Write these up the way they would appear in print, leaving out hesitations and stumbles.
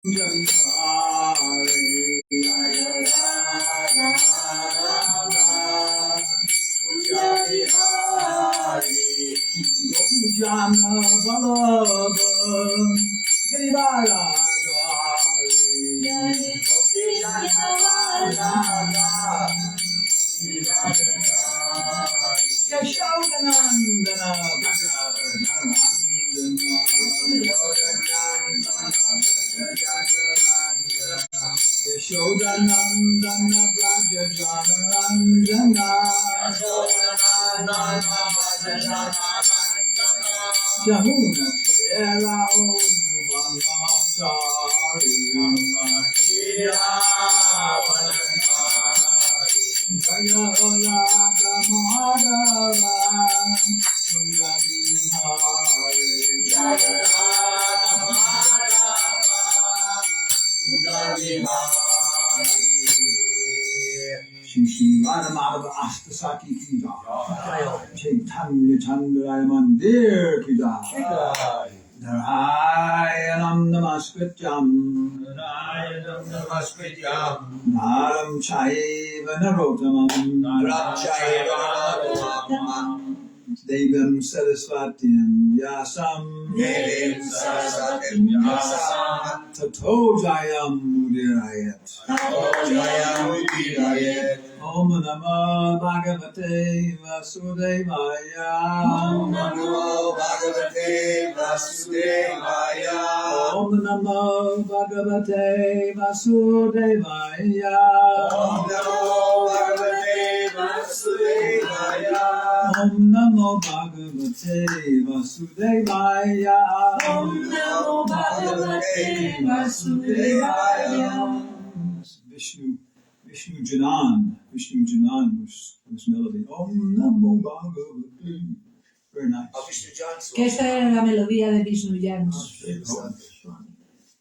Yashodanandana Brajajanarandana Jamuna Tera Vanatari Jaya Radha Madhava Sundari Jaya Radha Madhava Shri Radha Madhava Astasaki ki jai, Chaitanya Chandra Mandir ki jai, Narayanam Namaskrityam, Naram Chaiva Narottamam, Devam Saraswatim Vyasam, Tato Jayam Mudirayat. Om Namo Bhagavate Vasudevaya. Om Namo Bhagavate Vasudevaya. Om Namo Bhagavate Vasudevaya. Om Namo Bhagavate Vasudevaya. Om Namo Bhagavate Vasudevaya. Vishnu Janan was melody. Om Namo Bhagavate. Very nice. Que esta era la melodía de Vishnu Janan.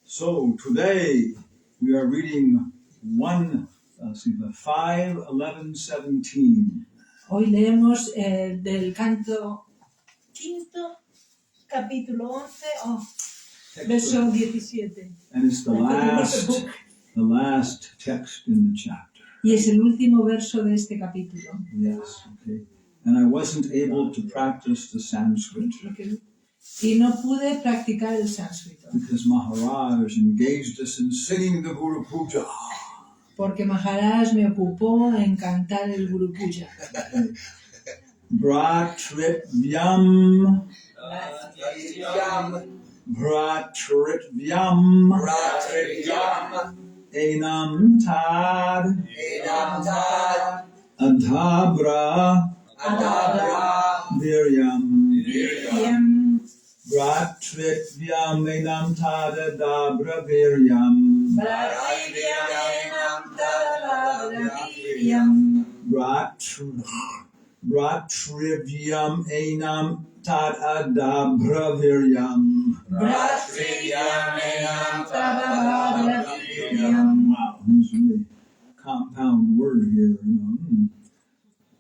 So today we are reading 5:11:17. Hoy leemos del canto quinto, capítulo 11, verso 17. And it's the last text in the chapter. Y es el último verso de este capítulo. Yes, okay. And I wasn't able to practice the Sanskrit. Y no pude practicar el sánscrito. Because Maharaj engaged us in singing the Guru Puja. Porque Maharaj me ocupó en cantar el Guru Puja. Bhratritvyam Enam tad Adhabra Viryam Bhratritvyam Enam tad Adhabra Viryam Bhratrivyam Enam tad Adhabra Viryam. Wow, this is really compound word here, you know.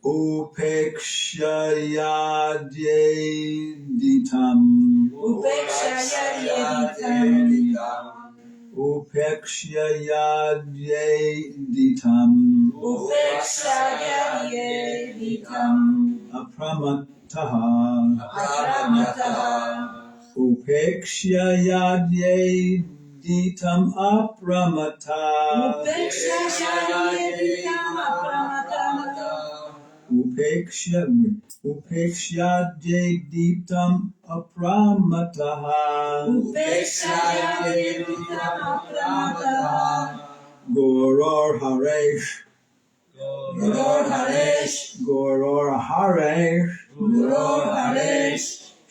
Upekshayaditam. Apramataha. Upekshayaditam apramata. Upekshayaditam apramata. Goror Haresh.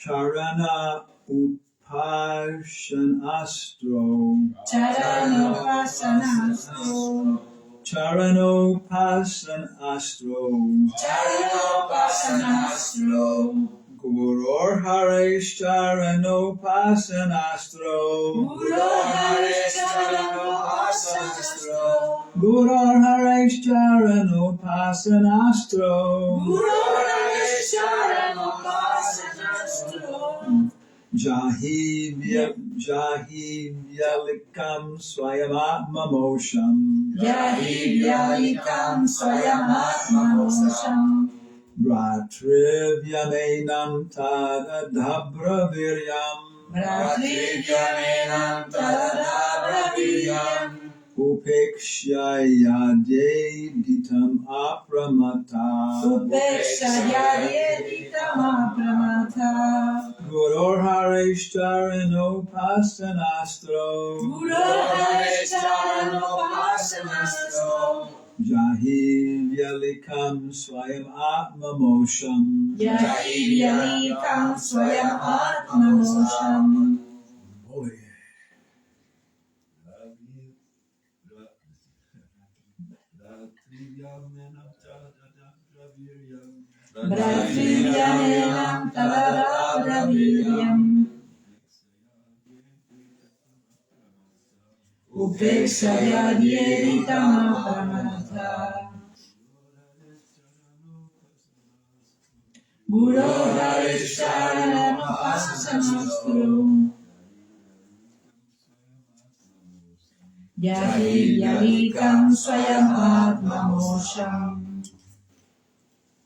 Charana Upashan Astro. Gurur Haresh Charanopasan Astro. Gurur Haresh Charanopasan Astro. Jahi Vyalikam Swayamatmamosham. Yahi Vyalikam Swayamatmamosham. Bhratrivyamenam tadadhabra viryam. Bhratrivyamenam tadadabra viryam. Upekshayade ditam apramata. Upekshayaditam apramata. Guror Hareshtarano Pasanastro. Guror Hareshtarano Pasanastro. Jahi Vyalikam Swayam Atmamosham. Yahi Vyalikam Swayamatmamosham. Oh yeah. Bhratrivyamenam tadadabra viryam. Upekshayaditam apramata. Guru Harishtaranam Pasanastro. Yahi Vyalikam Swayamatmamosham.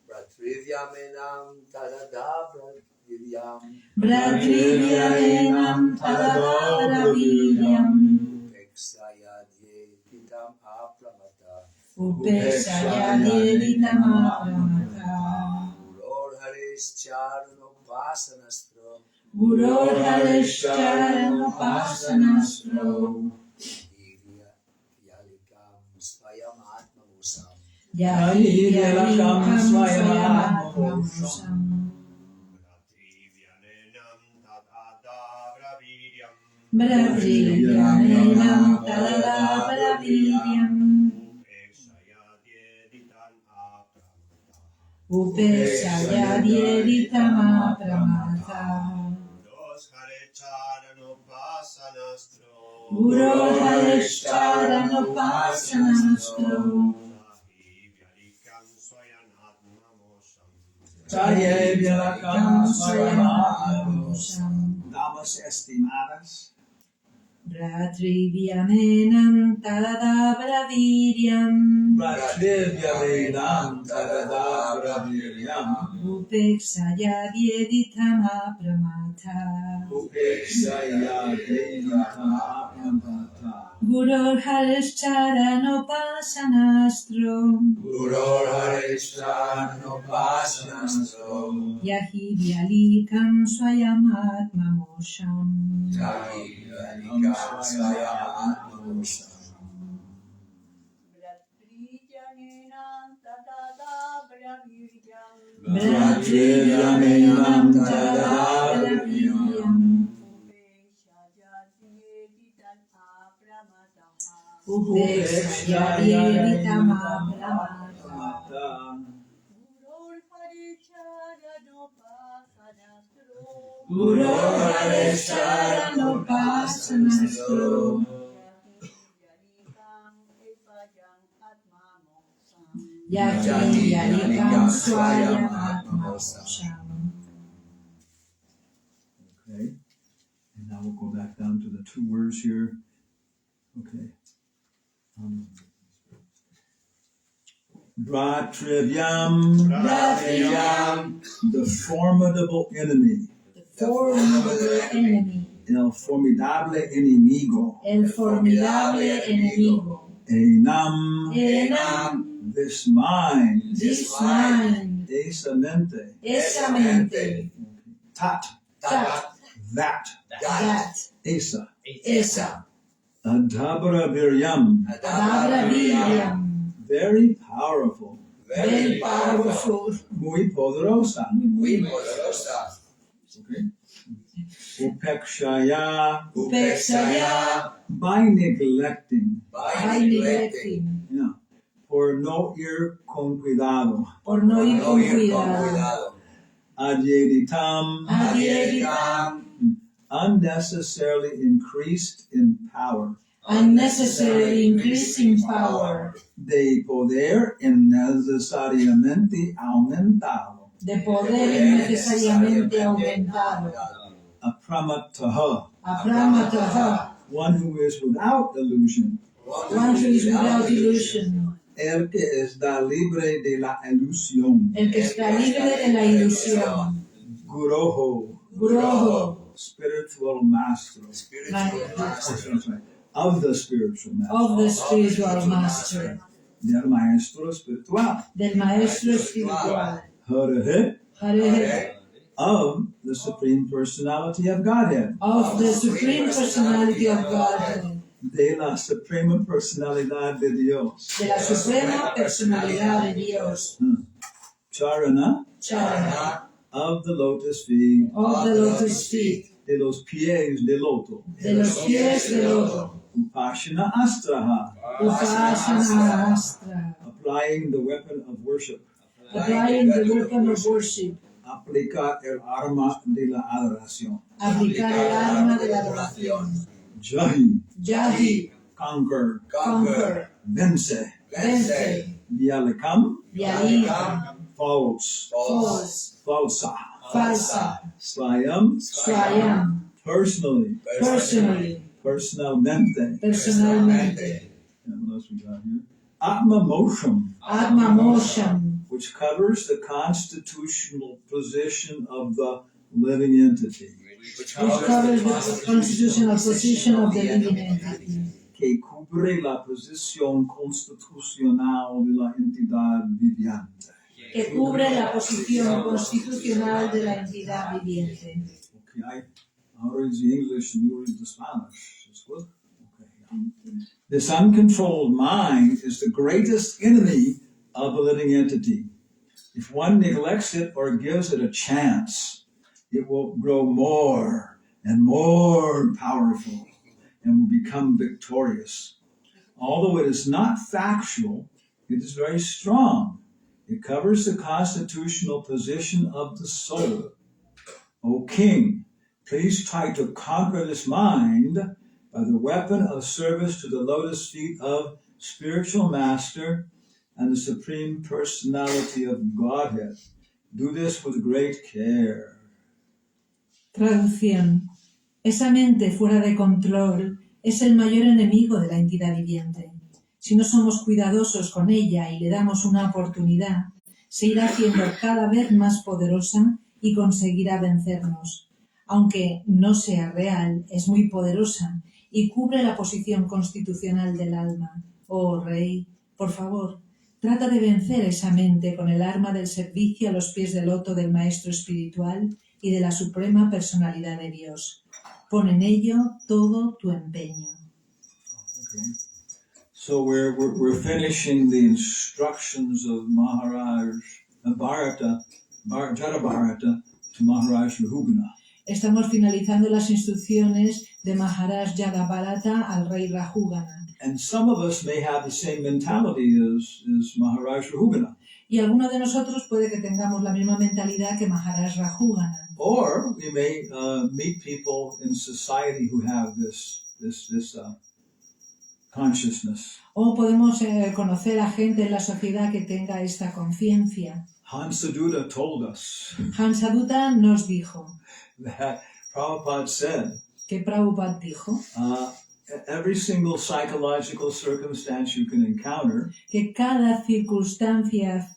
Bhratrivyamenam tadadabra viryam. Bhratrivyamenam tadadabra viryam. Upekshayaditam apramata. Upekshayaditam apramata. Guror Harishcharano Pasanastro. Guru Harishtaranam Pasanastro. Vyalikam Swayamatmamosham. Yahi Vyalikam Swayamatmamosham. Bhratrivyamenam tadadabra viryam. Upekshayaditam apramata. Guru Harishtaranam Pasanastro. Jahi Vyalikam Swayam Swayamatmamosham. Damas estimadas. Bhratrivyamenam tadadabra viryam. Bhratrivyamenam tadadabra viryam. Upekshayaditam apramata. Upekshayaditam apramata. Guru Harishtaranam Pasanastro. Guror Harishcharano Pasanastro. Yahi Vyalikam Swayamatmamosham. Jahi Vyalikam Swayamatmamosham. Bhratrivyamenam tadadabra viryam. Upekshayaditam apramata. Guru Harishtaranam Pasanastro. Yahi Vyalikam Swayamatmamosham. Okay. And now we'll go back down to the two words here. Okay. Bhratrivyam, the formidable enemy. The formidable enemy. El formidable enemigo. El formidable enemigo. Enam, this mind. This mind. Esa mente. Esa mente. Tat, Tat. that. That. Esa. Esa. Adabra viryam, Adabra viryam. very powerful. Very powerful. Muy poderosa. Muy poderosa. Okay. Upekshaya, Upekshaya. by neglecting. By neglecting. Yeah. Por no ir con cuidado. Por no ir con No ir con cuidado. cuidado. Adyeditam, Adhieritam. unnecessarily increased in power. Unnecessarily increasing power. De poder innecesariamente aumentado. De poder innecesariamente aumentado. Apramataha, Apramataha, one who is without illusion, one who is without illusion, el que está libre de la ilusión, el que está libre de la ilusión, Guroho, Guroho, spiritual master, Spiritual master. that's right, of the spiritual master, of the spiritual master, del maestro espiritual, del maestro espiritual, Hare, Hare, of the Supreme Personality of Godhead, of the Supreme Personality of Godhead, de la Suprema Personalidad de Dios, de la Suprema Personalidad de Dios, Charana, Charana, of the lotus feet, of the lotus feet, de los pies de loto, de los pies de loto, Upashana Astraha, Upasana Astra, applying the weapon of worship, applying the weapon of worship, aplicar el arma de la adoración, aplicar el arma de la adoración, Jahi, Yahi, conquer, conquer, vence, vence, Vialikam, Yalika, false, false, falsa, falsa, Swayam, Swayam, personally, personally, personalmente, personalmente, and what else we got here? Atma Mosham, Atma Mosham, which covers the constitutional position of the living entity, which covers the constitutional position of the living entity, que cubre la posición constitucional de la entidad viviente. que cubre la posición constitucional de la entidad viviente. Okay, I'll read the English and you read the Spanish. Is good? Okay. This uncontrolled mind is the greatest enemy of the living entity. If one neglects it or gives it a chance, it will grow more and more powerful and will become victorious. Although it is not factual, it is very strong. It covers the constitutional position of the soul. O King, please try to conquer this mind by the weapon of service to the lotus feet of spiritual master and the Supreme Personality of Godhead. Do this with great care. Traducción. Esa mente fuera de control es el mayor enemigo de la entidad viviente. Si no somos cuidadosos con ella y le damos una oportunidad, se irá haciendo cada vez más poderosa y conseguirá vencernos. Aunque no sea real, es muy poderosa y cubre la posición constitucional del alma. Oh Rey, por favor, trata de vencer esa mente con el arma del servicio a los pies del loto del Maestro Espiritual y de la Suprema Personalidad de Dios. Pon en ello todo tu empeño. Okay. So we're finishing the instructions of Maharaj Jada Bharata to Maharaj Rahugana. Estamos finalizando las instrucciones de Maharaj Jada Bharata al rey Rahugana. And some of us may have the same mentality as Maharaj Rahugana. Y algunos de nosotros puede que tengamos la misma mentalidad que Maharaj Rahugana. Or we may meet people in society who have this consciousness. O podemos conocer a gente en la sociedad que tenga esta conciencia. Hansaduta told us Hansaduta nos dijo that Prabhupada said, que Prabhupada dijo every single psychological circumstance you can encounter que cada circunstancia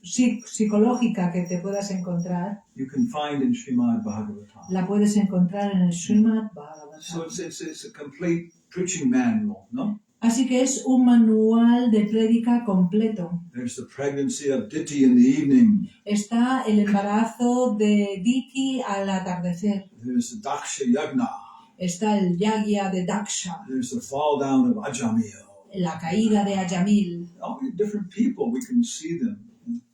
psicológica que te puedas encontrar you can find in Srimad Bhagavatam. la puedes encontrar en el Srimad Bhagavatam. So it's a complete preaching manual, no? Así que es un manual de prédica completo. There's the pregnancy of Diti in the evening. Está el embarazo de Diti al atardecer. There's the Daksha Yagna. Está el Yagya de Daksha. There's the fall down of Ajamil. La caída de Ajamil. All these different people, we can see them.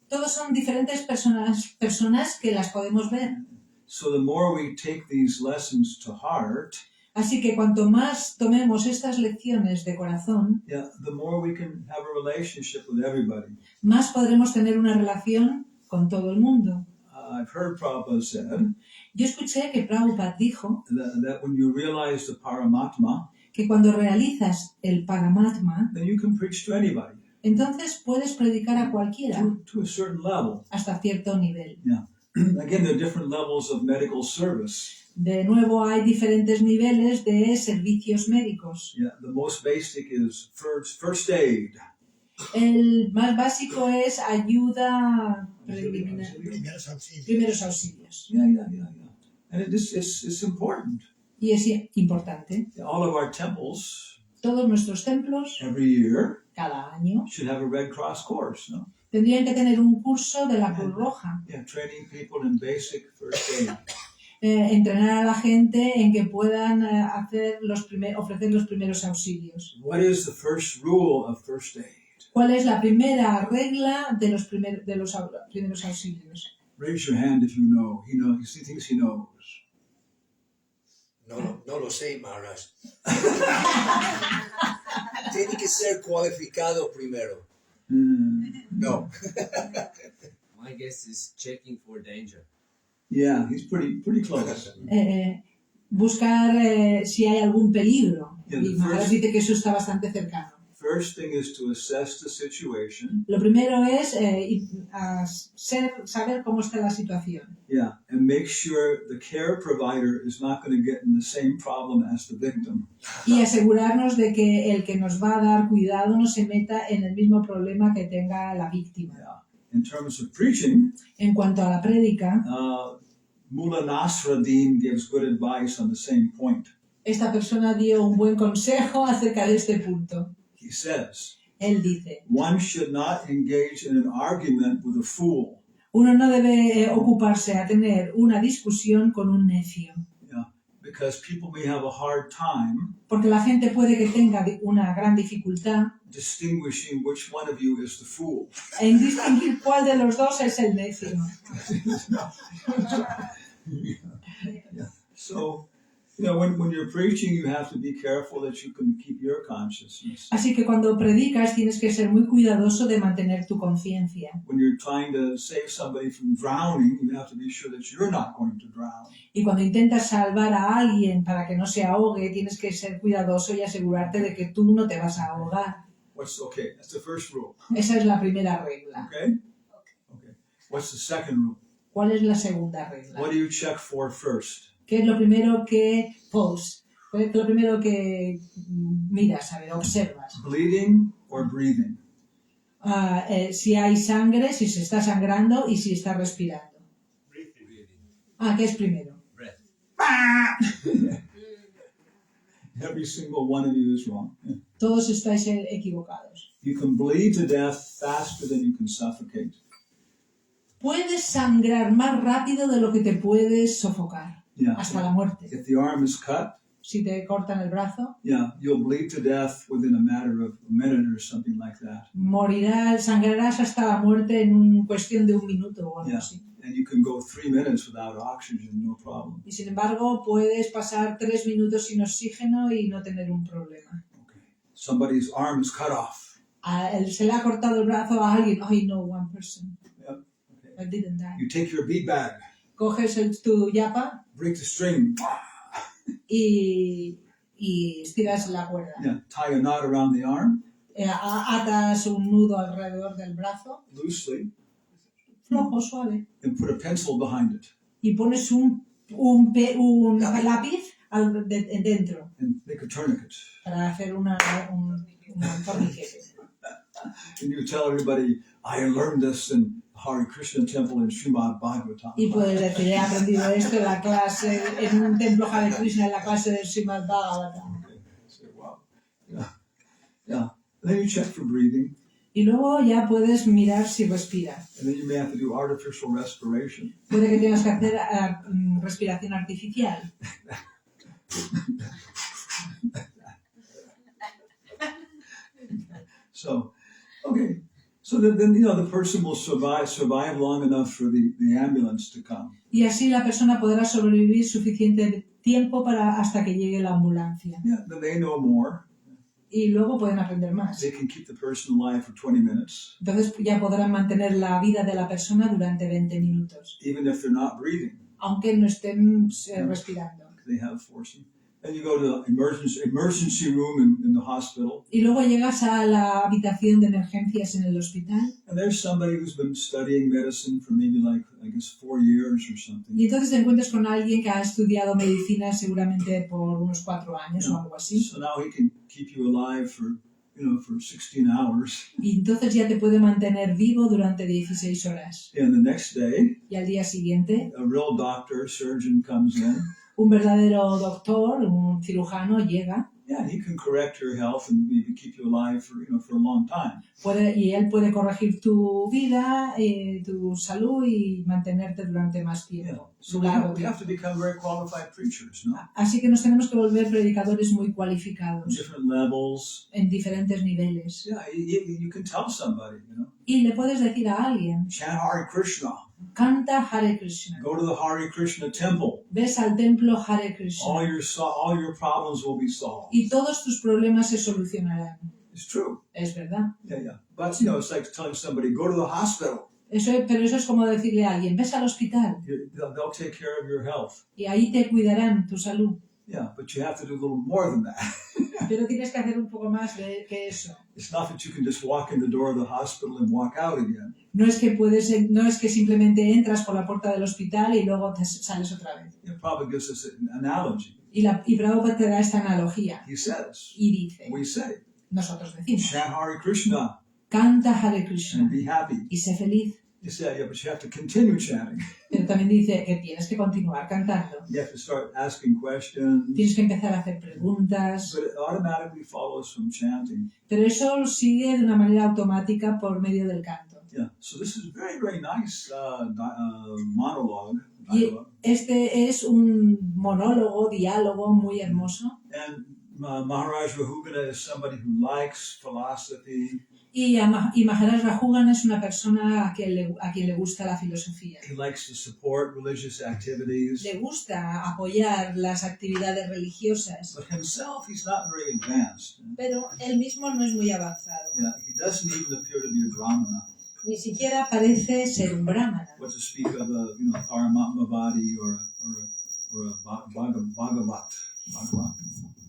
Todos son diferentes personas que las podemos ver. So the more we take these lessons to heart, Así que cuanto más tomemos estas lecciones de corazón, the more we can have a relationship with everybody. más podremos tener una relación con todo el mundo. I've heard Prabhupada said Yo escuché que Prabhupada dijo that when you realize the Paramatma, que cuando realizas el Paramatma, then you can preach to anybody. entonces puedes predicar a cualquiera To a certain level. hasta cierto nivel. Yeah. Again, there are different levels of medical service. De nuevo, hay diferentes niveles de servicios médicos. Yeah, the most basic is first aid. El más básico es ayuda preliminar, primeros auxilios. Yeah. And it's important. Y es importante. All of our temples, Todos nuestros templos, every year, cada año, should have a Red Cross course, no? tendrían que tener un curso de la Cruz Roja. Yeah, training people in basic first aid. Entrenar a la gente en que puedan ofrecer los primeros auxilios. What is the first rule of first aid? ¿Cuál es la primera regla de los primeros auxilios? Raise your hand if you know. He thinks he knows. No lo sé, Maharaj. Tiene que ser cualificado primero. No. My guess is checking for danger. Yeah, he's pretty close. Buscar si hay algún peligro. Yeah, Y Maharaj dice que eso está bastante cercano. First thing is to assess the situation. Lo primero es saber cómo está la situación. Yeah, and make sure the care provider is not going to get in the same problem as the victim. Y asegurarnos de que el que nos va a dar cuidado no se meta en el mismo problema que tenga la víctima. Yeah. In terms of preaching, En cuanto a la prédica, Mullah Nasruddin gives good advice on the same point. esta persona dio un buen consejo acerca de este punto. He says, Él dice, one should not engage in an argument with a fool. uno no debe ocuparse a tener una discusión con un necio. Yeah, because people may have a hard time Porque la gente puede que tenga una gran dificultad distinguishing which one of you is the fool. en distinguir cuál de los dos es el necio. Yeah. So, when you're preaching, you have to be careful that you can keep your consciousness. Así que cuando predicas tienes que ser muy cuidadoso de mantener tu conciencia. When you're trying to save somebody from drowning, you have to be sure that you're not going to drown. Y cuando intentas salvar a alguien para que no se ahogue, tienes que ser cuidadoso y asegurarte de que tú no te vas a ahogar. That's the first rule. Esa es la primera regla. Okay. What's the second rule? ¿Cuál es la segunda regla? What do you check for first? ¿Qué es lo primero que ¿Qué es lo primero que miras, observas? Bleeding or breathing? Si hay sangre, si se está sangrando y si está respirando. Breathing. ¿Qué es primero? Breath. Every single one of you is wrong. Todos estáis equivocados. You can bleed to death faster than you can suffocate. Puedes sangrar más rápido de lo que te puedes sofocar. Yeah. Hasta la muerte. If the arm is cut, Si te cortan el brazo, you'll bleed to death within a matter of a minute or something like that. sangrarás hasta la muerte en cuestión de un minuto o algo Yeah. así. And you can go 3 minutes without oxygen, no problem. Y sin embargo, puedes pasar 3 minutos sin oxígeno y no tener un problema. Okay. Somebody's arm is cut off. Se le ha cortado el brazo a alguien. I know one person. Yep. Okay. I didn't die. You take your bead bag, Coges tu yapa break the string, y estiras la cuerda. yeah, tie a knot around the arm Atas un nudo alrededor del brazo, loosely, flojo, suave, and put a pencil behind it, y pones un lápiz dentro and make a tourniquet. para hacer un torniquete. And you tell everybody, I learned this in Hare Krishna temple in Srimad Bhagavatam. Y puedes decir, he aprendido esto en la clase, en un templo Hare Krishna, en la clase del Srimad Bhagavatam. Okay. So, wow. Yeah. And then you check for breathing. Y luego ya puedes mirar si respira. And then you may have to do artificial respiration. Puede que tengas que hacer respiración artificial. So, okay. So then the person will survive long enough for the ambulance to come. Y así la persona podrá sobrevivir suficiente tiempo hasta que llegue la ambulancia. Yeah, then they know more. Y luego pueden aprender más. They can keep the person alive for 20 minutes, Entonces ya podrán mantener la vida de la persona durante 20 minutos, even if they're not breathing. aunque no estén respirando. They have forcing. And you go to the emergency room in the hospital, Y luego llegas a la habitación de emergencias en el hospital and there's somebody who's been studying medicine for maybe like, I guess, 4 years or something. y entonces te encuentras con alguien que ha estudiado medicina seguramente por unos 4 años o algo así. So now he can keep you alive for 16 hours. Y entonces ya te puede mantener vivo durante 16 horas. And the next day, Y al día siguiente, a real doctor, surgeon comes in. un verdadero doctor, un cirujano, llega Yeah, he can correct your health and maybe keep you alive for a long time. y él puede corregir tu vida, tu salud y mantenerte durante más Yeah. tiempo. So un largo we have to tiempo. become very qualified preachers, no? Así que nos tenemos que volver predicadores muy cualificados Different levels. en diferentes niveles. Yeah, you can tell somebody, Y le puedes decir a alguien, chant Hare Krishna. canta Hare Krishna, Go to the Hare Krishna temple. ves al templo Hare Krishna All your problems will be solved. y todos tus problemas se solucionarán. It's true. Es verdad. Yeah. But it's like telling somebody, go to the hospital. Pero eso es como decirle a alguien, ves al hospital They'll take care of your health. y ahí te cuidarán tu salud. Yeah, but you have to do a little more than that. Pero tienes que hacer un poco más que eso. It's not that you can just walk in the door of the hospital and walk out again. No es que simplemente entras por la puerta del hospital y luego te sales otra vez. It probably gives us an analogy. Y Prabhupada te da esta analogía He says, y dice, we say, nosotros decimos, chant Hare Krishna canta Hare Krishna and be happy. y sé feliz. You say, yeah, but you have to continue chanting. Pero también dice que tienes que continuar cantando. You have to start asking questions. Tienes que empezar a hacer preguntas. But it automatically follows from chanting. Pero eso sigue de una manera automática por medio del canto. Yeah, so this is very, very nice monologue. Y este es un monólogo, diálogo muy hermoso. And Maharaj Rahugana is somebody who likes philosophy. Y Maharaj Rahugana es una persona a quien le gusta la filosofía. He likes to support religious activities. Le gusta apoyar las actividades religiosas. But himself, he's not very advanced. Pero él mismo no es muy avanzado. Yeah, he doesn't even appear to be a brahmana. Ni siquiera parece ser un brahmana. What to speak of a Hanumatpresaka or a Bhagavat.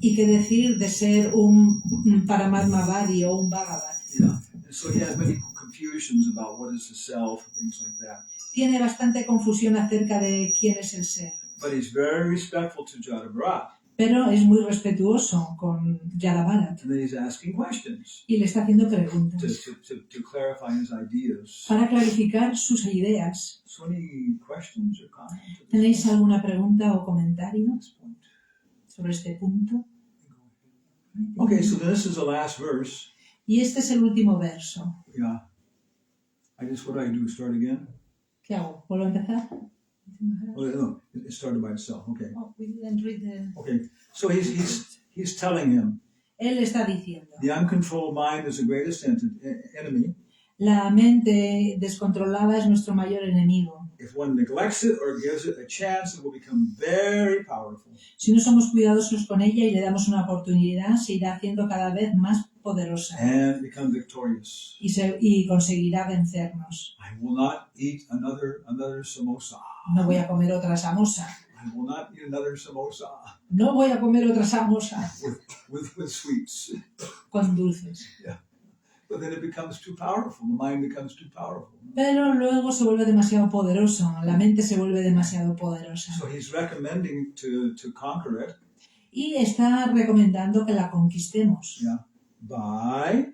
Y qué decir de ser un Paramatmavadi o un Bhagavat. Yeah, and so he has many confusions about what is the self and things like that. Tiene bastante confusión acerca de quién es el ser. But he's very respectful to Jada Bharat. Pero es muy respetuoso con Jada Bharat. And then he's asking questions Y le está haciendo preguntas to clarify his ideas. para clarificar sus ideas. So any questions or comments? ¿Tenéis alguna pregunta o comentario sobre este punto? Okay, so then this is the last verse. Y este es el último verso. Yeah. What do I do? Start again? ¿Qué hago? ¿Vuelvo a empezar? Oh, no, it started by itself. Okay. Oh, we didn't read the... Okay. So he's telling him, Él está diciendo, the uncontrolled mind is the greatest enemy. la mente descontrolada es nuestro mayor enemigo. If one neglects it or gives it a chance, it will become very powerful. Si no somos cuidadosos con ella y le damos una oportunidad, se irá haciendo cada vez más poderosa And become victorious. y conseguirá vencernos. I will not eat another samosa. No voy a comer otra samosa. I will not eat another samosa No voy a comer otra samosa with sweets. con dulces. Yeah. But then it becomes too powerful. The mind becomes too powerful. Pero luego se vuelve demasiado poderoso. La mente se vuelve demasiado poderosa. So he's recommending to conquer it. Y está recomendando que la conquistemos. Yeah. By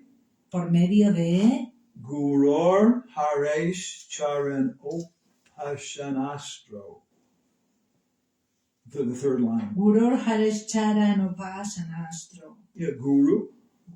Por medio de Gurur Haresh Charan Upashanastro. The third line. Gurur Haresh Charan Upasanastro. Yeah, Guru,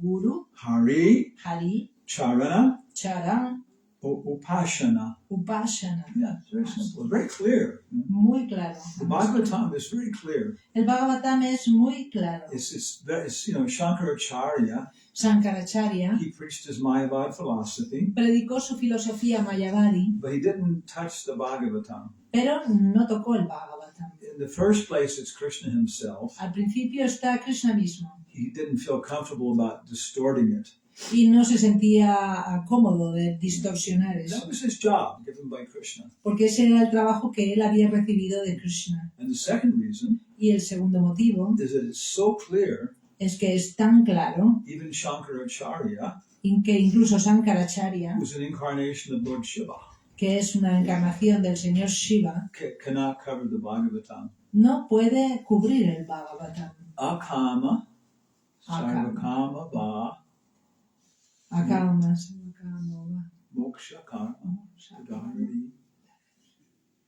Guru, Hari, Hari, Charana, Charan, Upashana. Upasana. Yeah, it's very simple, very clear. Muy claro. The Bhagavatam is very clear. El Bhagavatam es muy claro. It's Shankaracharya. Shankaracharya He preached his Mayavad philosophy, predicó su filosofía Mayavadi, but he didn't touch the Bhagavatam. pero no tocó el Bhagavatam. In the first place, it's Krishna himself. Al principio está Krishna mismo He didn't feel comfortable about distorting it. y no se sentía cómodo de distorsionar eso, That was his job given by Krishna. porque ese era el trabajo que él había recibido de Krishna. And the second reason Y el segundo motivo is that it's so clear, es que es tan claro even Shankaracharya, que incluso Sankaracharya, who's an incarnation of Lord Shiva, que es una encarnación del señor Shiva, cannot cover the Bhagavatam. no puede cubrir el Bhagavatam. Akama, Akama. Sarvakama, Va, Akama. Moksha Karma, Siddharthi,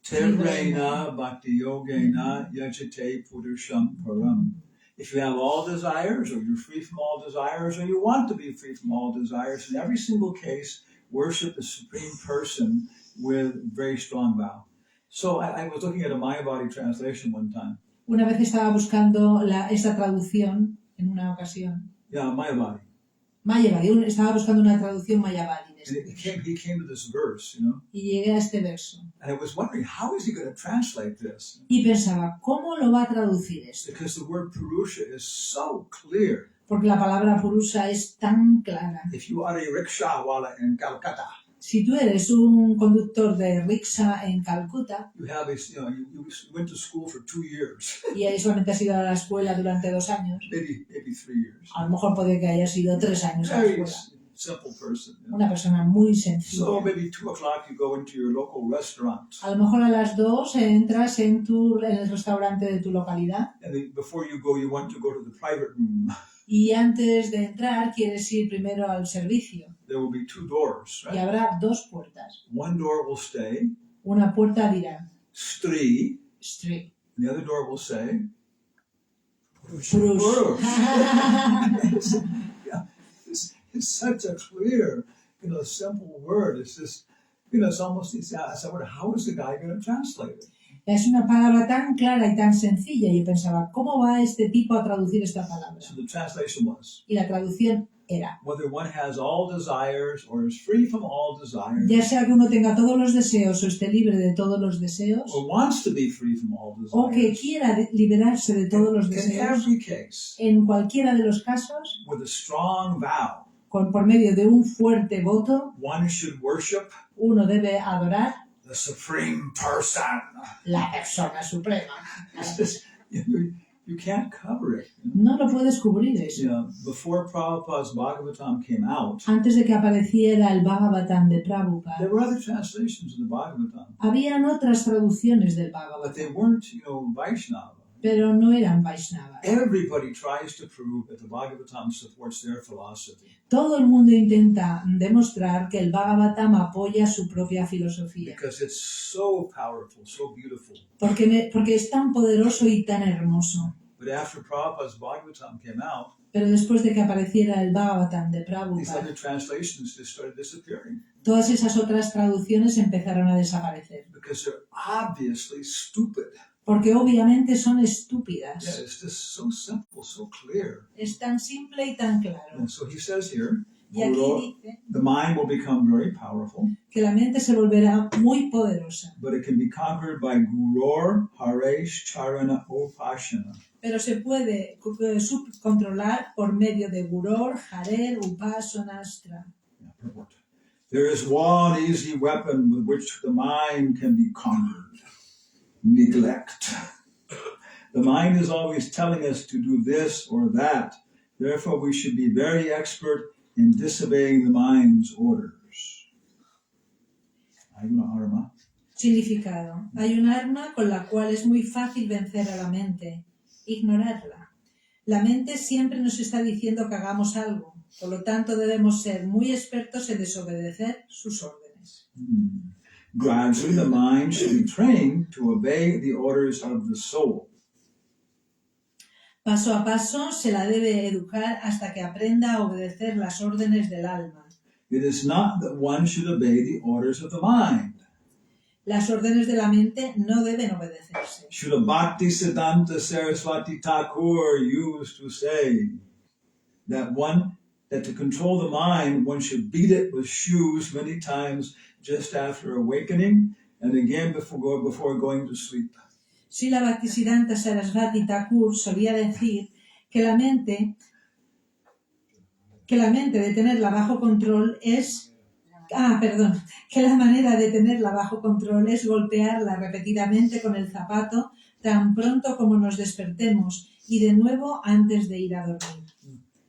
Terrena, Bhakti Yogena, Yajate Purusham Param. If you have all desires, or you're free from all desires, or you want to be free from all desires, in every single case, worship the Supreme Person with very strong vow. So I was looking at a Mayavadi translation one time. Una vez estaba buscando esta traducción en una ocasión. Yeah, Mayavadi. Mayavadi, estaba buscando una traducción Mayavadi. And he came to this verse, you know. Y llegué a este verso. And I was wondering, how is he going to translate this? Y pensaba, ¿cómo lo va a traducir esto? Because the word Purusha is so clear. Porque la palabra Purusha es tan clara. If you are a rickshaw wala in Calcutta, Si tú eres un conductor de rickshaw en Calcuta you have you went to school for 2 years, y solamente has ido a la escuela durante 2 años, maybe 3 years. a lo mejor puede que hayas ido 3 años a la Very escuela. simple person. You know? Una persona muy So sencilla. maybe 2 o'clock you go into your local restaurant, A lo mejor a las 2 entras en el restaurante de tu localidad and then before you go, you want to go to the private room. y antes de entrar quieres ir primero al servicio There will be 2 doors, y right? habrá 2 puertas. One door will say Una puerta dirá Stri, Street. and the other door will say Purush. Purush. Yeah, it's such a clear, simple word. It's just, it's almost, I said, how is the guy going to translate it? Es una palabra tan clara y tan sencilla. Y yo pensaba, ¿cómo va este tipo a traducir esta palabra? So the translation was, Y la traducción era, whether one has all desires or is free from all desires, ya sea que uno tenga todos los deseos o esté libre de todos los deseos, or wants to be free from all o que desires, quiera liberarse de todos los in deseos, every case, en cualquiera de los casos, with a strong vow, por medio de un fuerte voto, one should worship uno debe adorar the Supreme Person. la persona suprema. It's just, you can't cover it. You know? No lo puedes cubrir eso. Before Prabhupada's Bhagavatam came out, Antes de que apareciera el Bhagavatam de there Prabhupada, were other translations of the Bhagavatam, habían otras traducciones del but they Bhagavatam, weren't, Vaishnava. pero no eran Vaishnavas. Everybody tries to prove that the Bhagavatam supports their philosophy. Todo el mundo intenta demostrar que el Bhagavatam apoya su propia filosofía, Because it's so powerful, so beautiful. porque es tan poderoso y tan hermoso. But after Prabhupada's Bhagavatam came out, Pero después de que apareciera el Bhagavatam de these Prabhupada, other translations just started disappearing. todas esas otras traducciones empezaron a desaparecer, Because they're obviously stupid. porque obviamente son Yeah, estúpidas. it's just so simple, so clear. Es tan simple y tan claro. And so he says here, Y aquí dice the mind will become very powerful, que la mente se volverá muy poderosa, but it can be conquered by Gurur, Haresh, Charana, Upashana. pero se puede subcontrolar por medio de Gurur, Harer, Upasanastra. Yeah, purport. There is one easy weapon with which the mind can be conquered. Neglect. The mind is always telling us to do this or that. Therefore, we should be very expert in disobeying the mind's orders. Hay una arma. Significado. Hay un arma con la cual es muy fácil vencer a la mente, ignorarla. La mente siempre nos está diciendo que hagamos algo, por lo tanto debemos ser muy expertos en desobedecer sus órdenes. Gradually, the mind should be trained to obey the orders of the soul. Paso a paso se la debe educar hasta que aprenda a obedecer las órdenes del alma. It is not that one should obey the orders of the mind. Las órdenes de la mente no deben obedecerse. Srila Bhakti Siddhanta Saraswati Thakur used to say that to control the mind, one should beat it with shoes many times just after awakening and again before going to sleep. Srila Bhaktisiddhanta Sarasvati Thakur solía decir que la mente de tenerla bajo control que la manera de tenerla bajo control es golpearla repetidamente con el zapato tan pronto como nos despertemos y de nuevo antes de ir a dormir.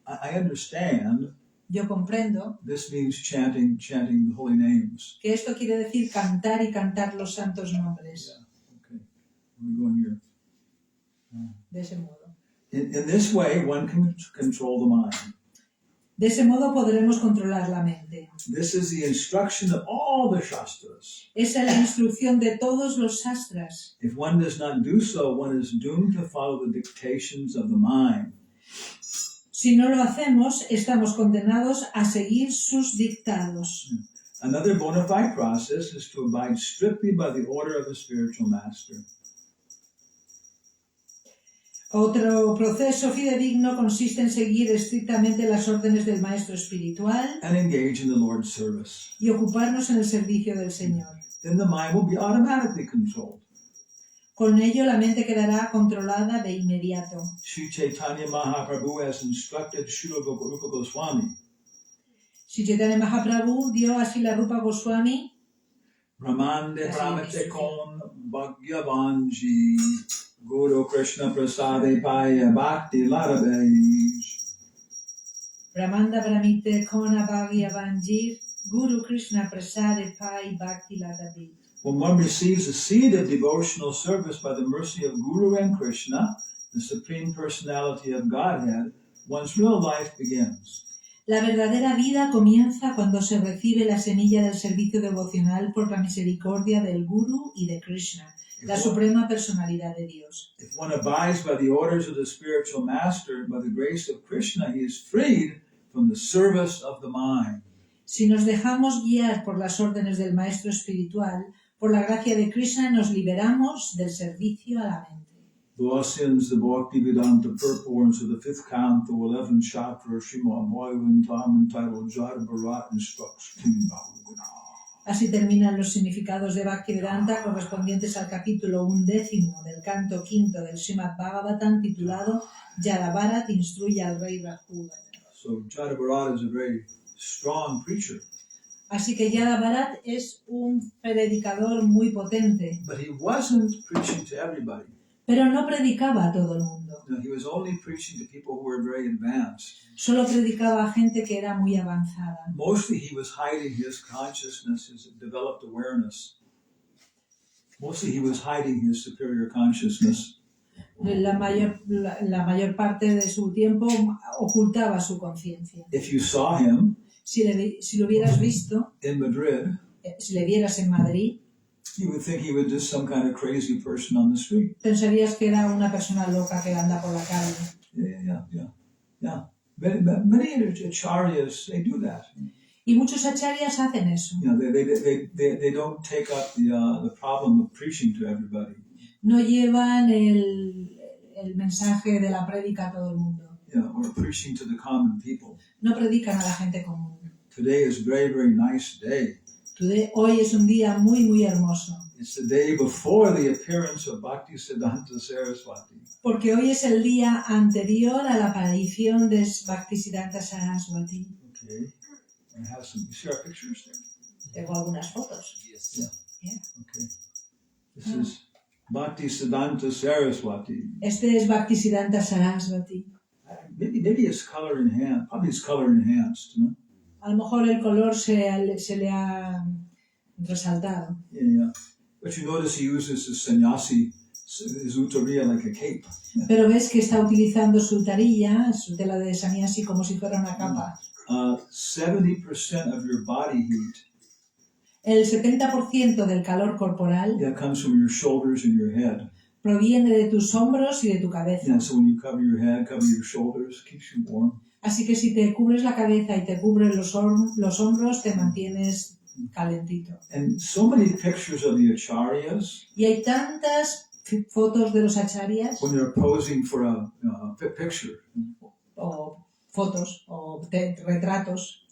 I understand Yo comprendo this means chanting the holy names. que esto quiere decir cantar y cantar los santos nombres. Okay, we're going here. De ese modo. In this way, one can control the mind. De ese modo podremos controlar la mente. This is the instruction of all the Shastras. Esa es la instrucción de todos los sastras. If one does not do so, one is doomed to follow the dictations of the mind. Si no lo hacemos, estamos condenados a seguir sus dictados. Another bona fide process is to abide strictly by the order of the spiritual master. Otro proceso fidedigno consiste en seguir estrictamente las órdenes del maestro espiritual And engage in the Lord's service. y ocuparnos en el servicio del Señor. Then the mind will be automatically controlled. Con ello la mente quedará controlada de inmediato. Sri Chaitanya Mahaprabhu has instructed Srila Rupa Goswami. Sri Chaitanya Mahaprabhu dio a Srila Rupa Goswami Brahmande Brahmate Kon Bhagyavanji Guru Krishna Prasade Paya Bhakti Ladabej. Brahmanda Brahmite Kona Bhagya Vanjir Guru Krishna Prasade Pai Bhakti Ladabhi. When one receives a seed of devotional service by the mercy of Guru and Krishna, the Supreme Personality of Godhead, one's real life begins. La verdadera vida comienza cuando se recibe la semilla del servicio devocional por la misericordia del Guru y de Krishna, la suprema personalidad de Dios. If one abides by the orders of the spiritual master, by the grace of Krishna, he is freed from the service of the mind. Si nos dejamos guiar por las órdenes del maestro espiritual, por la gracia de Krishna nos liberamos del servicio a la mente. Thus the Bhakti Vedanta purports of the 5th canto, 11th chapter of Srimad Bhagavatam entitled Jada Bharat Instruction. Así terminan los significados de Bhaktivedanta correspondientes al capítulo 11 del canto 5 del Srimad Bhagavatam titulado Jada Bharat instruye al rey Raghuva. So Jada Bharat is a very strong preacher. Así que Jada Bharat es un predicador muy potente, But he wasn't preaching to everybody. pero no predicaba a todo el mundo. No, he was only preaching to people who were very advanced. Solo predicaba a gente que era muy avanzada. Mostly he was hiding his consciousness, his developed awareness. Mostly he was hiding his superior consciousness. La mayor parte de su tiempo ocultaba su conciencia. If you saw him Si lo hubieras visto, in Madrid, si le vieras en Madrid, you would think he was just some kind of crazy person on the street. pensarías que era una persona loca que anda por la calle. Yeah. Many acharyas, they do that. Y muchos acharyas hacen eso. You know, they don't take up the problem of preaching to everybody. No llevan el mensaje de la prédica a todo el mundo. Or preaching to the common people. No predican a la gente común. Today is a very, very nice day. Hoy es un día muy, muy hermoso. It's the day before the appearance of Bhaktisiddhanta Saraswati. Porque hoy es el día anterior a la aparición de Bhaktisiddhanta Saraswati. Okay. I have some. You see our pictures there? Tengo algunas fotos. Yes. Okay. This is Bhaktisiddhanta Saraswati. Este es Bhaktisiddhanta Saraswati. Maybe it's color enhanced. Probably it's color enhanced. No? A lo mejor el color se le ha resaltado. Yeah. But you notice he uses his sannyasi, his uttariya, like a cape. Pero ves que está utilizando su tarilla, su tela de sannyasi, como si fuera una capa. 70% of your body heat El 70% del calor corporal comes from your shoulders and your head. proviene de tus hombros y de tu cabeza. Yeah, so when you cover your head, cover your shoulders, keeps you warm. Así que si te cubres la cabeza y te cubres los hombros, te mantienes calentito. And so many pictures of the acharyas Y hay tantas fotos de los acharyas, when they're posing for a picture. o fotos, o retratos,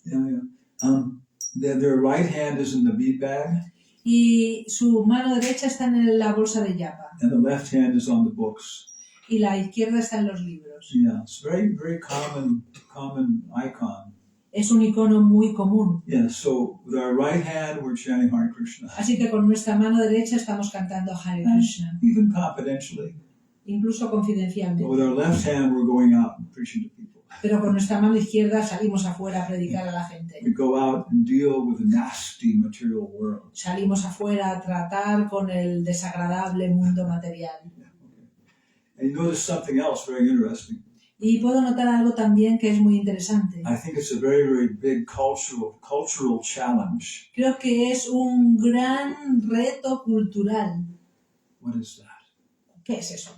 Their right hand is in the bead bag, y su mano derecha está en la bolsa de yapa, and the left hand is on the books. y la izquierda está en los libros. Yeah, it's very, very common icon. Es un icono muy común. Yeah, so with our right hand, we're chanting Hare Krishna. Así que con nuestra mano derecha estamos cantando Hare Krishna, Even confidentially. incluso But with confidencialmente. our left hand, we're going out and preaching to people. Pero con nuestra mano izquierda salimos afuera a predicar a la gente. We go out and deal with the nasty material world. Salimos afuera a tratar con el desagradable mundo material. And you notice something else very interesting. Y puedo notar algo también que es muy interesante. I think it's a very, very big cultural challenge. Creo que es un gran reto cultural. What is that? ¿Qué es eso?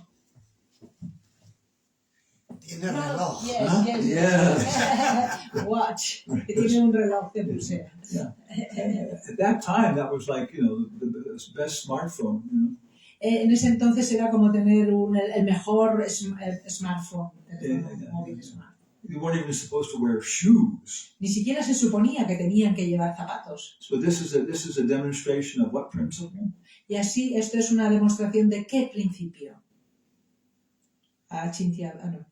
Tiene reloj. Huh? Yes. Watch. Que tiene un reloj de pulsera. Yeah. At that time, that was like, the best smartphone, En ese entonces era como tener el mejor smartphone, teléfono Yeah. móvil smart. You weren't even supposed to wear shoes. Ni siquiera se suponía que tenían que llevar zapatos. So this is a demonstration of what principle? Y así, esto es una demostración de qué principio. Achintya, no.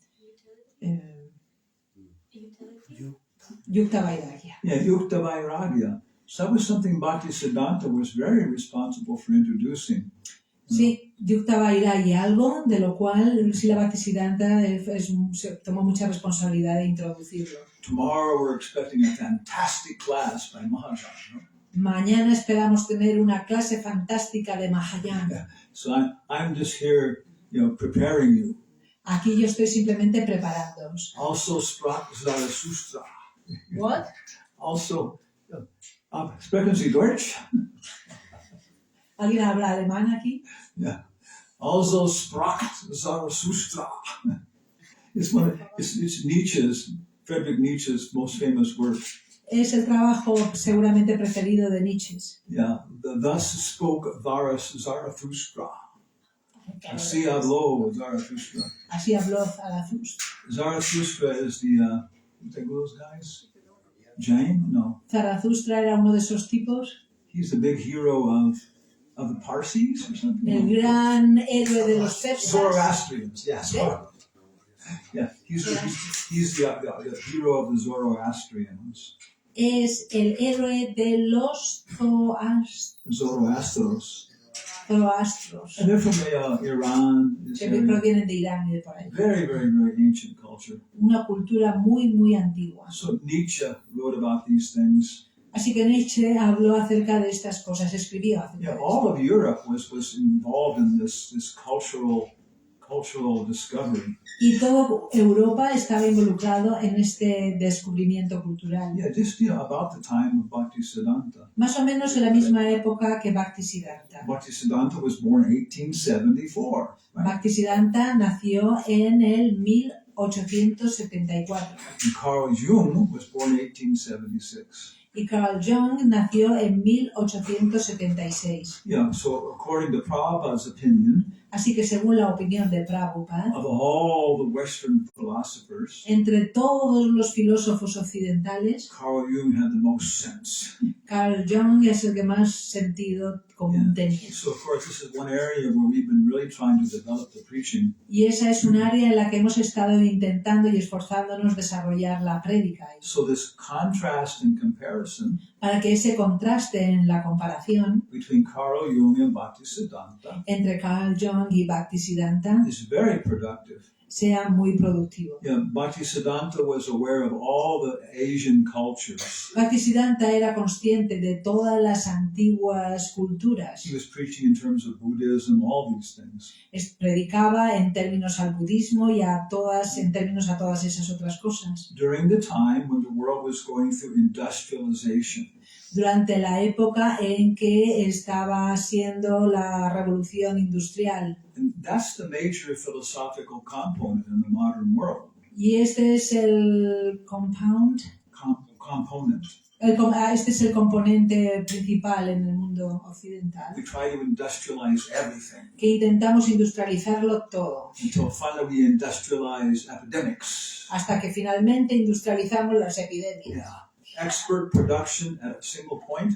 Yukta Vairagya. Yeah, Yukta Vairagya. So that was something Bhaktisiddhanta was very responsible for introducing. Sí, Yukta Vairagya, algo de lo cual Srila Bhaktisiddhanta se tomó mucha responsabilidad de introducirlo. Tomorrow we're expecting a fantastic class by Mahajan. No? Mañana esperamos tener una clase fantástica de Mahayana. So I'm just here, preparing you. Aquí yo estoy simplemente preparándoos. Also sprach Zarathustra. What? Also, sprechen Sie Deutsch? ¿Alguien habla alemán aquí? Yeah. Also sprach Zarathustra. It's Nietzsche's, Friedrich Nietzsche's most famous work. Es el trabajo seguramente preferido de Nietzsche. Yeah. Thus spoke Zarathustra. Así habló Zarathustra. Así habló Zarathustra. Zarathustra is the, you think of those guys? Jain? No. Zarathustra era uno de esos tipos, He's the big hero of the Parsis or something? el gran héroe de los persas. Zoroastrians, yes. Yeah, he's the hero of the Zoroastrians. Es el héroe de los Zoroastros. zoroastros, And they're from Iran. This que area. provienen de Irán y de por ahí. Very, very, very ancient culture. Una cultura muy, muy antigua. So Nietzsche wrote about these things. Así que Nietzsche habló acerca de estas cosas, escribió acerca Yeah, de all esto. of Europe was involved in this cultural discovery. Y toda Europa estaba involucrado en este descubrimiento cultural. Yeah, just about the time of Bhaktisiddhanta. Más o menos en la misma época que Bhaktisiddhanta. Bhaktisiddhanta was born in 1874. Right? Bhaktisiddhanta nació en el 1874 And Carl Jung was born in 1876. y Carl Jung nació en 1876. Yeah, so according to Prabhupada's opinion, Así que según la opinión de Prabhupada, of all the Western philosophers, entre todos los filósofos occidentales, Carl Jung had the most sense. Carl Jung es el que más sentido común tenía. So of course this is one area where we've been really trying to develop the preaching. Y esa es un área en la que hemos estado intentando y esforzándonos desarrollar la prédica. So this contrast and comparison Para que ese contraste en la comparación between Carl Jung and Bhaktisiddhanta entre Carl Jung y Bhaktisiddhanta is very productive. sea muy productivo. Yeah, Bhaktisiddhanta was aware of all the Asian cultures. Bhaktisiddhanta era consciente de todas las antiguas culturas. He was preaching in terms of Buddhism, all these things. Predicaba en términos al budismo y en términos a todas esas otras cosas. During the time when the world was going through industrialization, Durante la época en que estaba siendo la revolución industrial. and that's the major philosophical component in the modern world. Y este es el compound. Component. Este es el componente principal en el mundo occidental. We try to industrialize everything Que intentamos industrializarlo todo. until finally we industrialize epidemics. Hasta que finalmente industrializamos las epidemias. Yeah. Expert production at a single point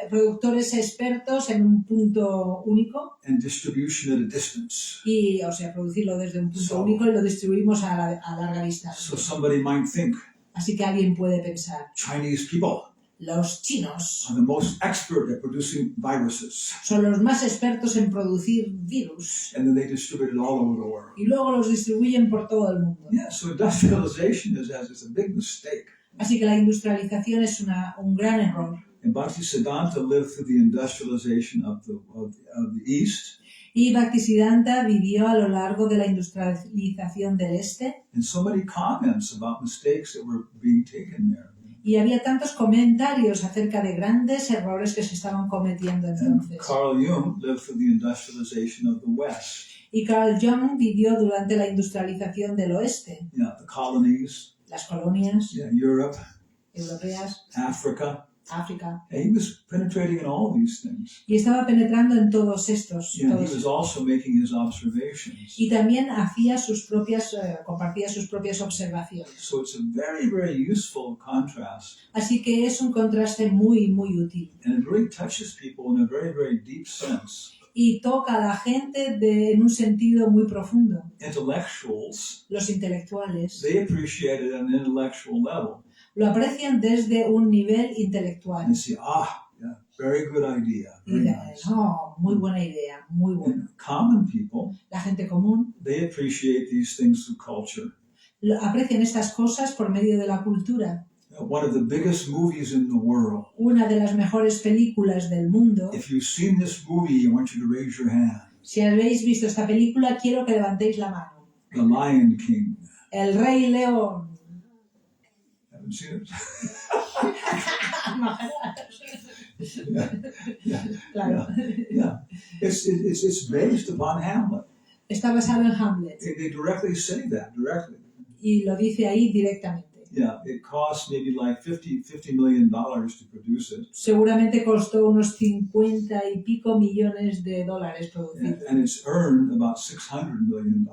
Productores expertos en un punto único and distribution at a distance. y, producirlo desde un punto único y lo distribuimos a larga distancia. So somebody might think, Así que alguien puede pensar, Chinese people los chinos are the most expert at producing viruses, son los más expertos en producir virus and then they distribute it all over the world. y luego los distribuyen por todo el mundo. Yeah, so industrialization is a big mistake. Así que la industrialización es un gran error. And Bhaktisiddhanta lived through the industrialization of the East, Y Bhaktisiddhanta vivió a lo largo de la industrialización del Este and so many comments about mistakes that were being taken there. y había tantos comentarios acerca de grandes errores que se estaban cometiendo And entonces. Carl Jung lived through the industrialization of the West. Y Carl Jung vivió durante la industrialización del Oeste, Yeah, the colonies, las colonias Europe, europeas, Africa. África. And he was penetrating in all these things. Y estaba penetrando en todos estos. Yeah, he todos was also making his observations. Y también hacía compartía sus propias observaciones. So it's a very, very useful contrast. Así que es un contraste muy, muy útil. And it really touches people in a very, very deep sense. Y toca a la gente en un sentido muy profundo. Intellectuals, Los intelectuales they appreciate it at an intellectual level. lo aprecian desde un nivel intelectual. And say, yeah, very good idea. Y Very dicen, nice. oh, muy buena idea, muy buena. And common people, La gente común they appreciate these things through culture. aprecian estas cosas por medio de la cultura. One of the biggest movies in the world. Una de las mejores películas del mundo. If you've seen this movie, I want you to raise your hand. Si habéis visto esta película, quiero que levantéis la mano. The Lion King. El Rey León. Haven't seen it? Claro. Yeah. It's based upon Hamlet. Está basado en Hamlet. They directly say that, directly. Y lo dice ahí directamente. Yeah, it cost maybe like $50 million to produce it. Seguramente costó unos 50 y pico millones de dólares producirlo. And it's earned about $600 million.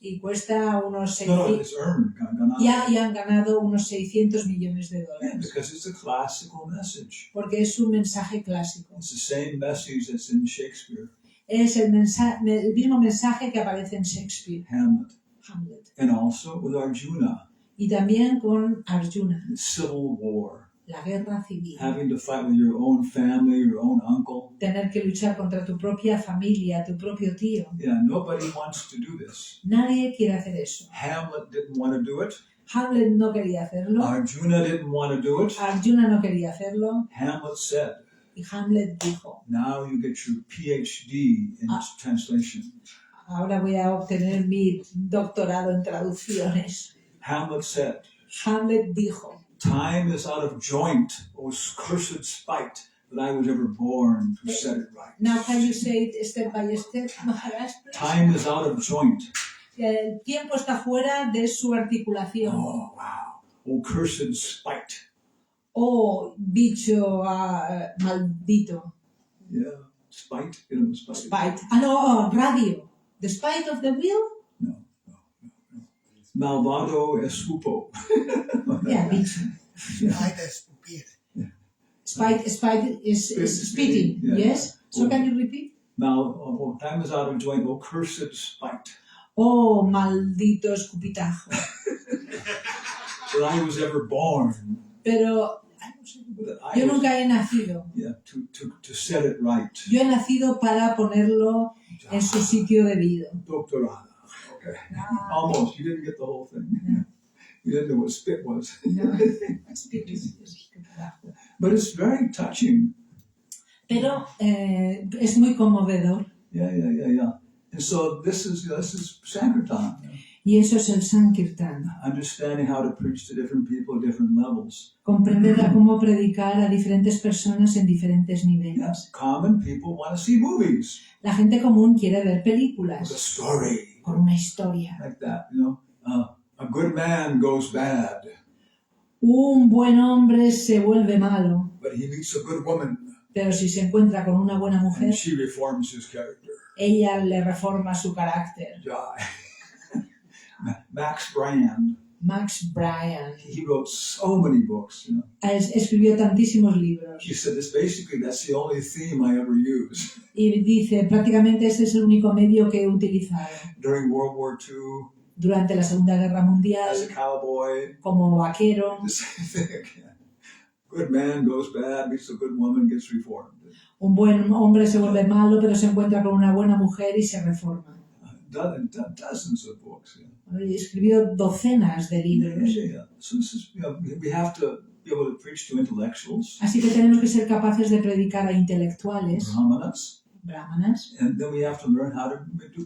Y cuesta unos No, 600. it's earned. Ganado. Y han ganado unos 600 millones de Yeah, dólares. because it's a classical message. Porque es un mensaje clásico. It's the same message that's in Shakespeare, Es el mismo mensaje que aparece en Shakespeare, Hamlet, Hamlet. and also with Arjuna, Y también con Arjuna, the Civil War, la guerra civil. having to fight with your own family, your own uncle. Tener que luchar contra tu propia familia, tu propio tío. Yeah, nobody wants to do this. Nadie quiere hacer eso. Hamlet didn't want to do it. Hamlet no quería hacerlo. Arjuna didn't want to do it. Arjuna no quería hacerlo. Hamlet said, Y Hamlet dijo, now you get your PhD in translation. ahora voy a obtener mi doctorado en traducciones. Hamlet said, Hamlet dijo, time is out of joint, O cursed spite, that I was ever born to set it right. now can you say it step by step, Maharaj? Time is out of joint. El tiempo está fuera de su articulación. Oh, wow. O cursed spite. Oh, bicho maldito. Yeah, spite. You know, spite. Spite. Ah, no, radio. The spite of the wheel? No. Malvado escupo. Yeah, bicho. Hay de escupir. Spite is spitting, Yeah. yes? So can you repeat? Time is out of joint, O cursed spite. Oh, maldito escupitajo. That I was ever born. Pero That I yo was, nunca he nacido. yeah, to set it right. Yo he nacido para ponerlo en su sitio debido. Doctorada. Okay. Almost. You didn't get the whole thing. Yeah. You didn't know what spit was. No, spit is escupitajo. But it's very touching. Pero es muy conmovedor. Yeah. And so this is Sankirtan. Y eso es el Sankirtan. Understanding how to preach to different people at different levels. Comprender a cómo predicar a diferentes personas en diferentes niveles. Yes. Common people want to see movies La gente común quiere ver with a películas story con una historia. like that. A good man goes bad, Un buen hombre se vuelve malo, but he meets a good woman pero si se encuentra con una buena mujer, and she reforms his character. ella le reforma su carácter. Max Brand, Max Bryan he wrote so many books. escribió tantísimos libros He said that's the only theme I ever used. y dice, prácticamente este es el único medio que he utilizado. During World War II, Durante la Segunda Guerra Mundial, as a cowboy. como vaquero, The same thing again. Good man goes bad, meets a good woman, gets reformed. un buen hombre se vuelve malo, pero se encuentra con una buena mujer y se reforma. Dozens of books. Y escribió docenas de libros. So this is, we have to be able to preach to intellectuals, Así que tenemos que ser capaces de predicar a intelectuales, brahmanas, and then we have to learn how to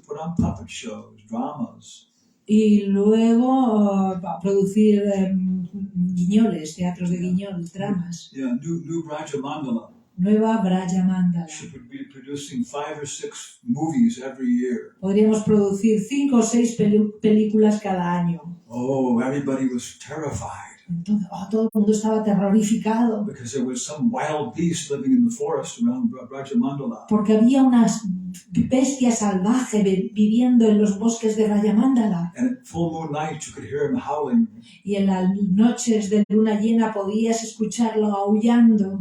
put on puppet shows, dramas. y luego producir guiñoles, teatros de guiñol, dramas. New Braja Mandala Nueva Braja Mandala. should be producing 5 or 6 movies every year. Podríamos producir 5 o 6 películas cada año. Oh, everybody was terrified Entonces, todo el mundo estaba terrorificado because there was some wild beast living in the forest around Braja Mandala. porque había una bestia salvaje viviendo en los bosques de Brajamandala. And at full moon night, you could hear him howling. Y en las noches de luna llena podías escucharlo aullando.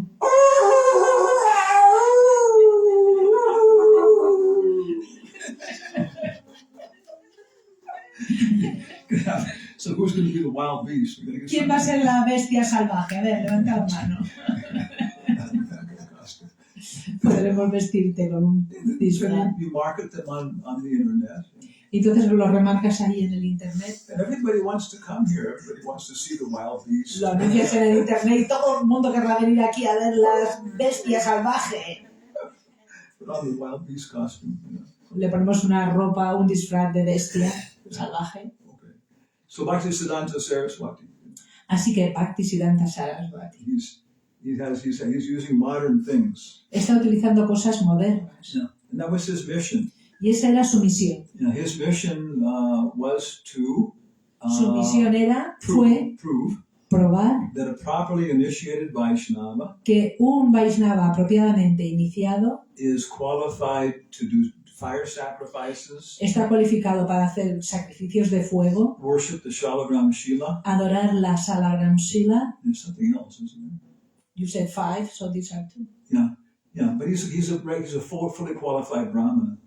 So who's going to be the wild beast? We're gonna get ¿Quién va a ser la bestia salvaje? A ver, levanta la mano. Podremos vestirte con un disfraz. You market them on the internet. Y entonces lo remarcas ahí en el internet. And everybody wants to come here. Everybody wants to see the wild beast. Lo anuncias en el internet y todo el mundo querrá venir aquí a ver las bestias salvajes. Put on the wild beast costume. Le ponemos una ropa, un disfraz de bestia salvaje. Okay. So Bhaktisiddhanta Saraswati. Así que Bhaktisiddhanta Saraswati He's using modern things. está utilizando cosas modernas. Yeah. And that was his mission. Y esa era su misión. His mission was to Su misión fue prove probar that a properly initiated Vaishnava que un Vaishnava apropiadamente iniciado is qualified to do fire sacrifices, está cualificado para hacer sacrificios de fuego, worship the Shalagram Shila. adorar la Salagram Shila. There's something else, isn't there? You said 5, so these are 2. Yeah. But he's a fully qualified Brahmana.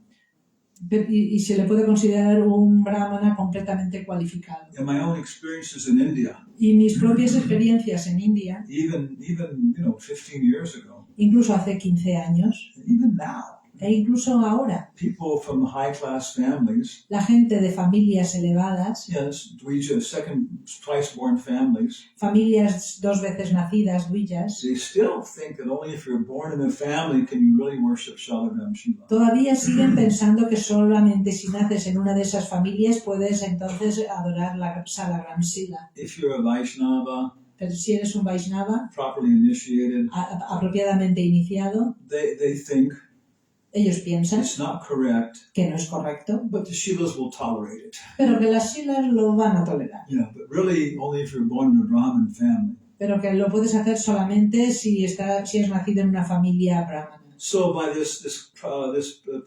Y se le puede considerar un brahmana completamente cualificado. In my own experiences in India, Y mis propias experiencias en India, even 15 years ago, incluso hace 15 años, even now, e incluso ahora, people from high class families, la gente de familias elevadas, yes, Dvija, twice born families, familias 2 veces nacidas, duillas, they still think that only if you're born in a family can you really worship Shalagram Shiva. todavía siguen pensando que solamente si naces en una de esas familias puedes entonces adorar la Salagram Shila. If you're a Vaishnava, Pero si eres un Vaishnava, properly initiated, apropiadamente iniciado, they think ellos piensan it's not correct, que no es correcto, but the Shilas will tolerate it. pero que las Shilas lo van a tolerar. Yeah, but really only if you're born in a Brahmin family. Pero que lo puedes hacer solamente si has nacido en una familia brahmana. So by this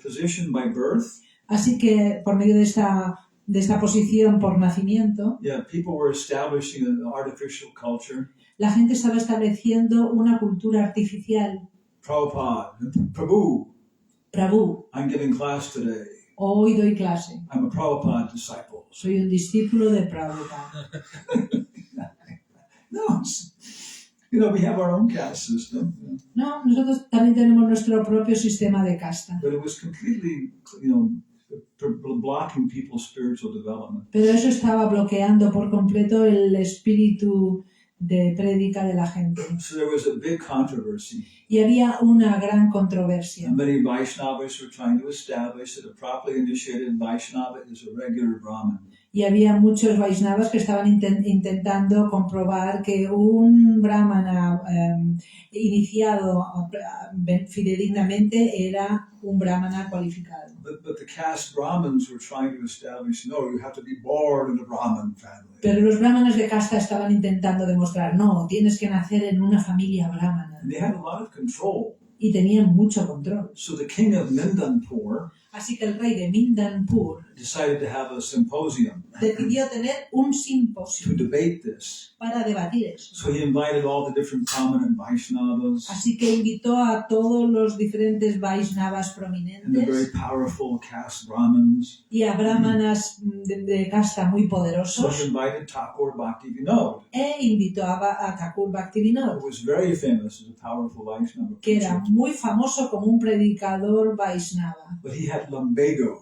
position by birth, Así que por medio de esta posición por nacimiento, people were establishing an artificial culture. la gente estaba estableciendo una cultura artificial. Prabhupada, Prabhu, I'm giving class today. hoy doy clase. I'm a Prabhupada disciple. Soy un discípulo de Prabhupada. No, we have our own caste system. No, nosotros también tenemos nuestro propio sistema de casta. But it was completely, blocking people's spiritual development. Pero eso estaba bloqueando por completo el espíritu de prédica de la gente. So there was a big controversy. Y había una gran controversia. And many Vaishnavas were trying to establish that a properly initiated Vaishnava is a regular Brahmin. Y había muchos Vaishnavas que estaban intentando comprobar que un brahmana iniciado fidedignamente era un brahmana cualificado. But the caste Brahmins were trying to establish, no, you have to be born in a Brahmin family. Pero los brahmanas de casta estaban intentando demostrar, no, tienes que nacer en una familia brahmana. And they had a lot of control. Y tenían mucho control. So the king of Mindanpur, Así que el rey de Mindanpur decided to have a symposium decidió tener un to simposio debate this. para debatir eso. So he invited all the different prominent Vaishnavas Así que invitó a todos los diferentes Vaishnavas and the very prominentes powerful caste Brahmins. y a brahmanas de casta muy So poderosos he invited Thakur Bhaktivinoda, e invitó a Thakur Bhaktivinoda, who was very famous as a powerful Vaishnava que era preacher. muy famoso como un predicador Vaishnava, But he had lumbago.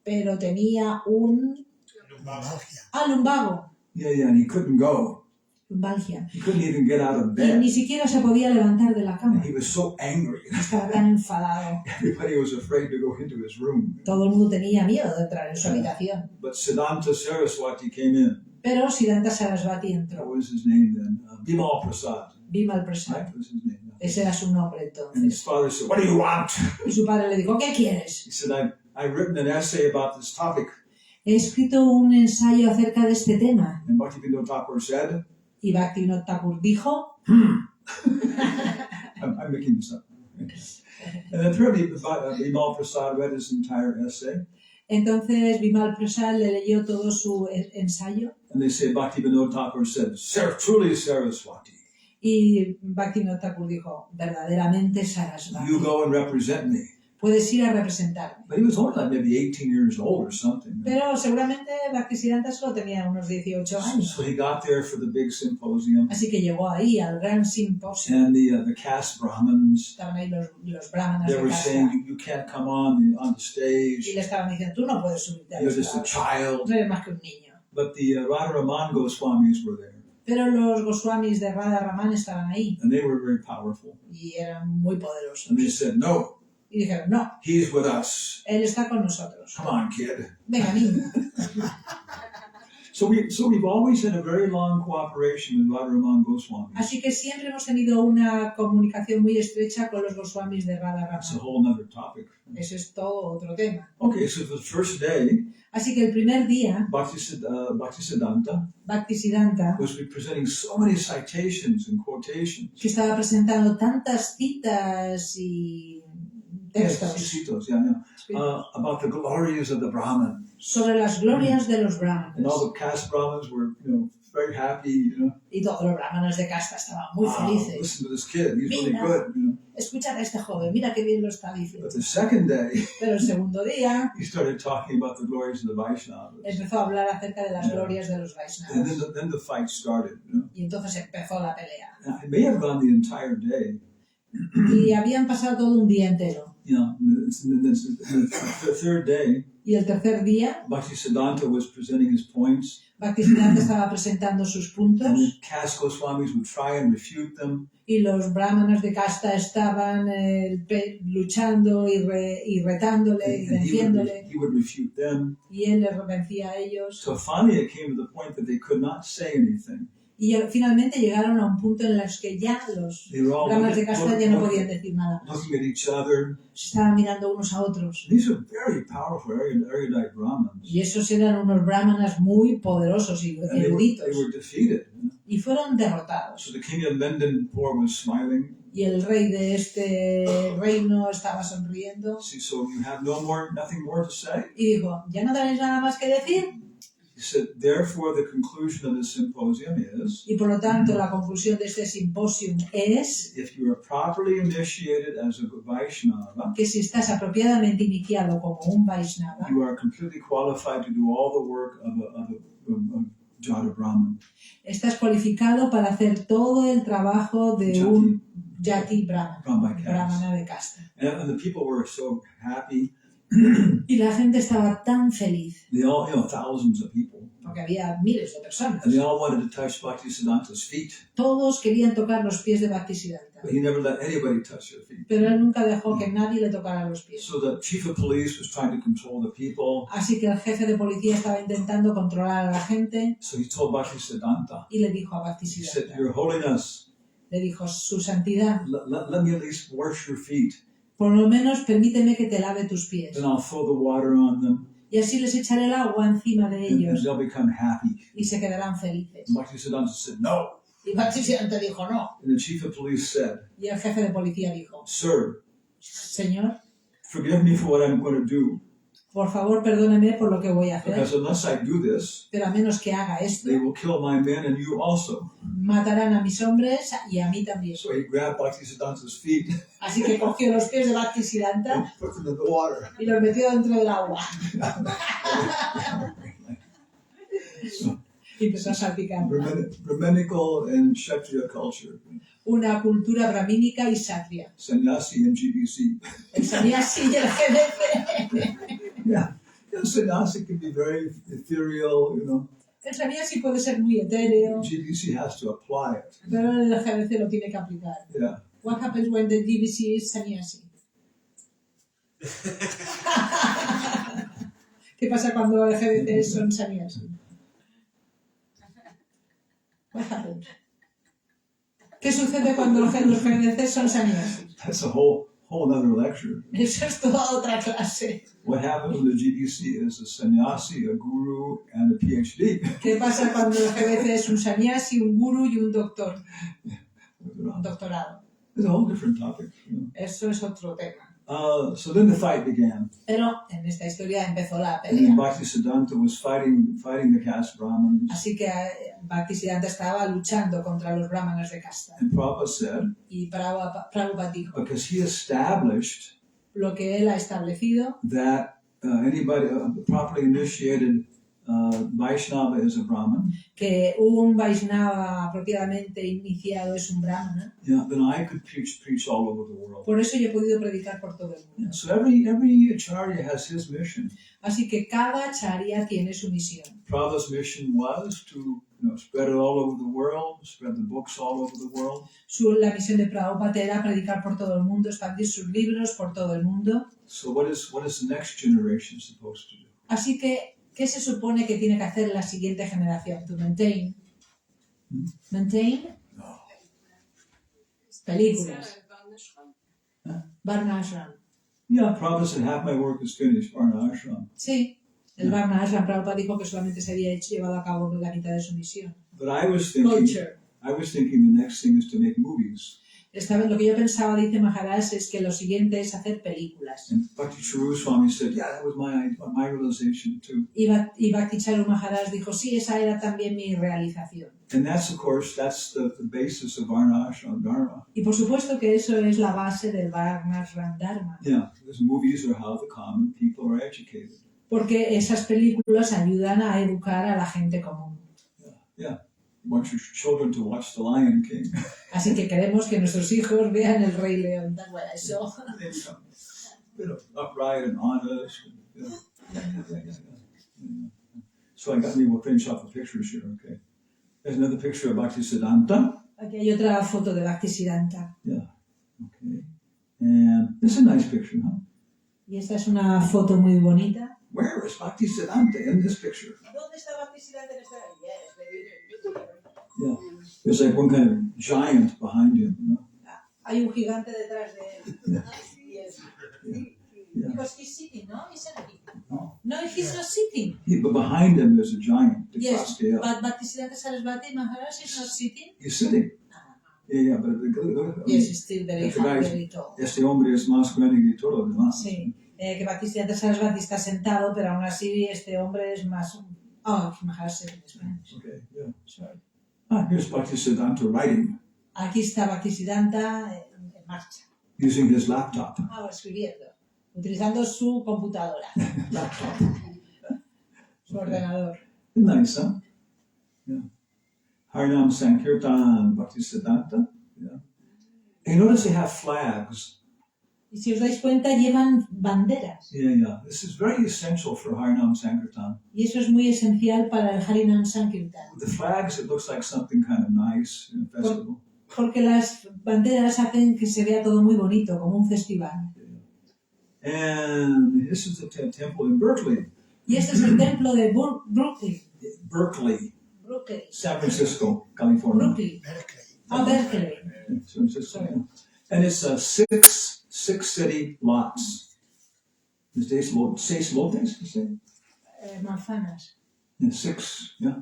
pero tenía un Lumbalgia. lumbago, And he couldn't go. lumbalgia, He couldn't even get out of y bed. ni siquiera se podía levantar de la And cama. he was so angry. Estaba tan enfadado. Everybody was afraid to go into his room. Todo el mundo tenía miedo de entrar en su habitación. But Siddhanta Saraswati came in. Pero Siddhanta Sarasvati What entró. was his name then? Bimal Prasad. Bimal Prasad. Right? That was his name. Ese era su nombre And his entonces. father said, "What do you want?" Y su padre le dijo, ¿qué quieres? He said, I've written an essay about this topic. He escrito un ensayo acerca de este tema. And Bhaktivinoda Thakur said, Y Bhaktivinoda Thakur dijo, I'm making this up. And apparently Bimal Prasad read his entire essay. entonces Bimal Prasad le leyó todo su ensayo. And they say Bhaktivinoda Thakur said, truly Saraswati, Y Bhaktivinoda Thakur dijo, verdaderamente Sarasvati, you go and represent me. puedes ir a representarme. But he was only like maybe 18 years old or something. Pero seguramente Bhaktisiddhanta solo tenía unos 18 años. So he got there for the big symposium. Así que llegó ahí al gran simposio. And the caste Brahmins, Estaban ahí los brahmanas they de were saying, casta. you can't come on the Y stage. le estaban diciendo, tú no puedes subirte a You're just a los child. no eres más que un niño. But the Radharaman Goswamis were there. Pero los Goswamis de Radha Raman estaban ahí And they were very powerful. y eran muy poderosos. And they said, no, Y dijeron, no, he's with us. él está con nosotros. Come on, kid. Venga, niño. So we've always had a very long cooperation with Radharaman Goswami. Así que siempre hemos tenido una comunicación muy estrecha con los Goswamis de Radha That's a Raman. whole other topic. Eso es todo otro tema. Okay, so the first day, Así que el primer día, Bhaktisiddhanta Bhaktisiddhanta, was presenting so many citations and quotations. que estaba presentando tantas citas y textos Citos, about the glories of the Brahman. sobre las glorias de los And brahmanes. all the caste Brahmins were, very happy, Y todos los brahmanes de casta estaban muy Wow, felices. listen to this kid, he's really Mira. good, Escuchad a este joven, mira qué bien lo está diciendo. But the second day, Pero el segundo día he started talking about the glories of the Vaishnavas. empezó a hablar acerca de las Yeah. glorias de los And Vaishnavas. then the fight started. Y entonces empezó la pelea. Now, it may have gone the entire day. Y habían pasado todo un día entero. The third day, Y el tercer día, Bhaktisiddhanta was presenting his points, Bhaktisiddhanta estaba presentando sus puntos and the caste Goswamis would try and refute them. y los brahmanas de casta estaban luchando y retándole y And venciéndole. he would refute them. Y él les vencía a ellos. So finally it came to the point that they could not say anything. Y finalmente llegaron a un punto en el que ya los They were all brahmanas de casta ya no podían decir nada más. looking at each other. Se estaban mirando unos a otros. These are very powerful, erudite Brahmins. Y esos eran unos brahmanas muy poderosos y And they eruditos. were defeated. Y fueron derrotados. So the king of Mendanpur was smiling. Y el rey de este reino estaba sonriendo. So you have nothing more to say? Y dijo, ¿ya no tenéis nada más que decir? He said, therefore the conclusion of the symposium is, Y por lo tanto, la conclusión de este simposio es if you are properly initiated as a Vaishnava, que si estás apropiadamente iniciado como un Vaishnava, you are completely qualified to do all the work of a Jata Brahman. estás cualificado para hacer todo el trabajo de un Yati Brahmana de casta. And the people were so happy. Y la gente estaba tan feliz, They all, thousands of people. porque había miles de personas. And they all wanted to touch Bhaktisiddhanta's feet. Todos querían tocar los pies de Bhaktisiddhanta, But he never let anybody touch their feet. pero él nunca dejó que nadie le tocara los pies. So the chief of police was trying to control the people. Así que el jefe de policía estaba intentando controlar a la gente So he told Bhaktisiddhanta, y le dijo a he said, Bhaktisiddhanta, Your Holiness, le dijo, su santidad, let me at least wash your feet. por lo menos permíteme que te lave tus pies. Then I'll throw the water on them. Y así les echaré el agua encima de And ellos they'll become happy. y se quedarán felices. And Bhaktisiddhanta said, No. Y Bhaktisiddhanta dijo, no. And the chief of police said, Y el jefe de policía dijo, Sir, Señor, forgive me for what I'm going to do, Por favor, perdóneme por lo que voy a hacer, because unless I do this, pero a menos que haga esto, they will kill my men and you also. matarán a mis hombres y a mí también. So he grabbed Bhaktisiddhanta's feet Así que cogió los pies de Bhaktisiddhanta and put them in the water. y los metió dentro del agua. Y empezó a salpicar. Brahminical and Kshatriya culture, Una cultura brahmínica y satria. sannyasi and GBC. El sannyasi y el GDC. Yeah, sannyasi can be very ethereal, El sannyasi puede ser muy etéreo, GBC has to apply it. pero el GDC lo tiene que aplicar. Yeah. What happens when the GBC is sannyasi? ¿Qué pasa cuando el GDC son sannyasi? What happens? ¿Qué sucede cuando los GDC son sannyasi? That's a whole other lecture. Eso es toda otra clase. What happens when the GBC is a sannyasi, a guru, and a PhD? ¿Qué pasa cuando el GDC es un sannyasi, un guru y un doctor? Un doctorado. It's a whole different topic. Eso es otro tema. So then the fight began. Pero en esta historia empezó la And then pelea. Bhaktisiddhanta was fighting the caste Brahmins. Así que Bhaktisiddhanta estaba luchando contra los brahmanes de casta. And Prabhupada said, Y Prabhupada dijo, because he established lo que él ha establecido, that anybody, properly initiated Vaishnava is a Brahmin, que un Vaishnava apropiadamente iniciado es un brahmana, then I could preach all over the world. por eso yo he podido predicar por todo el mundo. So every acharya has his mission. Así que cada acharya tiene su misión. Prabhupada's mission was to spread it all over the world, spread the books all over the world. La misión de Prabhupada era predicar por todo el mundo, expandir sus libros por todo el mundo. So what is the next generation supposed to do? Así que, ¿qué se supone que tiene que hacer la siguiente generación? To maintain. Maintain No. películas. Varna Ashram. Yeah, Prabhupada said half my work is finished, Varna Ashram. Sí, el Varna Ashram. Prabhupada dijo que solamente se había llevado a cabo la mitad de su misión. But I was thinking the next thing is to make movies. Esta vez lo que yo pensaba, dice Maharaj, es que lo siguiente es hacer películas. And Bhakti Charu Swami said, yeah, that was my realization too. Y Bhakti Charu Maharaj dijo, sí, esa era también mi realización. And that's, of course, that's the basis of Varna Ashram Dharma. Y por supuesto que eso es la base del Varna Ashram Dharma. Yeah, because movies are how the common people are educated. Porque esas películas ayudan a educar a la gente común. Yeah. You want your children to watch The Lion King. Así que queremos que nuestros hijos vean El Rey León. Bueno, eso. Bit of upright and honest. So I got me, we'll finish off the pictures here, okay? There's another picture of Bhaktisiddhanta. Aquí hay otra foto de Bhaktisiddhanta. Yeah, okay. And this is a nice picture, huh? Y esta es una foto muy bonita. Where is Bhaktisiddhanta in this picture? ¿Dónde está Bhaktisiddhanta en esta? Yeah, there's like one kind of giant behind him, Hay un gigante detrás de él. Yeah. Because he's sitting, no? He's not. No. No, he's not sitting. But behind him there's a giant. Yes, but Bhaktisiddhanta Sarasvati Maharaj is not sitting. He's sitting. Yeah, but look, Yes, he's still very high, very tall. Este hombre es más grande que todo lo demás. Sí, que Bhaktisiddhanta Sarasvati está sentado, pero aún así este hombre es más... Oh, Maharaj said in Spanish. Okay, yeah. Sorry. Here's Bhaktisiddhanta writing, Aquí está Bhaktisiddhanta en marcha. using his laptop. Escribiendo, utilizando su computadora, Laptop. su ordenador. Nice, huh? Yeah. Harinam Sankirtan Bhaktisiddhanta. Yeah. And notice they have flags. Y si os dais cuenta, llevan banderas. Yeah. This is very essential for Harinam Sankirtan. Y eso es muy esencial para el Harinam Sankirtan. With the flags, it looks like something kind of nice in a festival. Porque las banderas hacen que se vea todo muy bonito, como un festival. And this is the temple in Berkeley. Y este es el templo de Berkeley. San Francisco, California. Berkeley. Berkeley. San Francisco. Yeah. And it's six city lots. Seis lotes, you say? Manzanas. Yeah, six, yeah.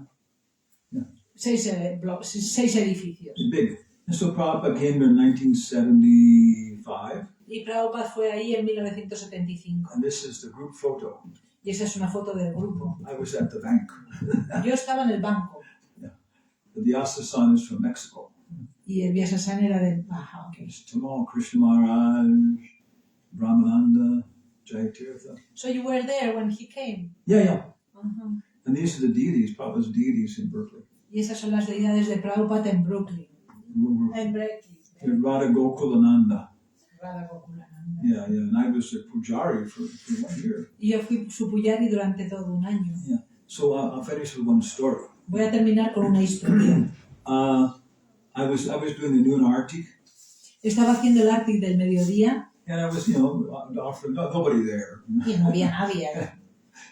Seis edificios. It's big. And so Prabhupada came there in 1975. Y Prabhupada fue ahí en 1975. And this is the group photo. Y esa es una foto del grupo. I was at the bank. Yo estaba en el banco. The Vyasa-san is from Mexico. Y el Vyasa-san era del... Ajá, ok. It's Tamal, Krishna Maharaj, Brahmananda, Jayatirtha. So you were there when he came? Yeah. Ajá. And these are the deities, Prabhupada's deities in Berkeley. Y esas son las deidades de Prabhupada en Brooklyn. En Berkeley. Radha Gokulananda. Radha Gokulananda. Yeah. And I was a pujari for 1 year. Y yo fui su pujari durante todo un año. Yeah. So I'll finish with one story. Voy a terminar con una historia. I was doing the noon arti, Estaba haciendo el arti del mediodía and I was, offering nobody there. y no había nadie.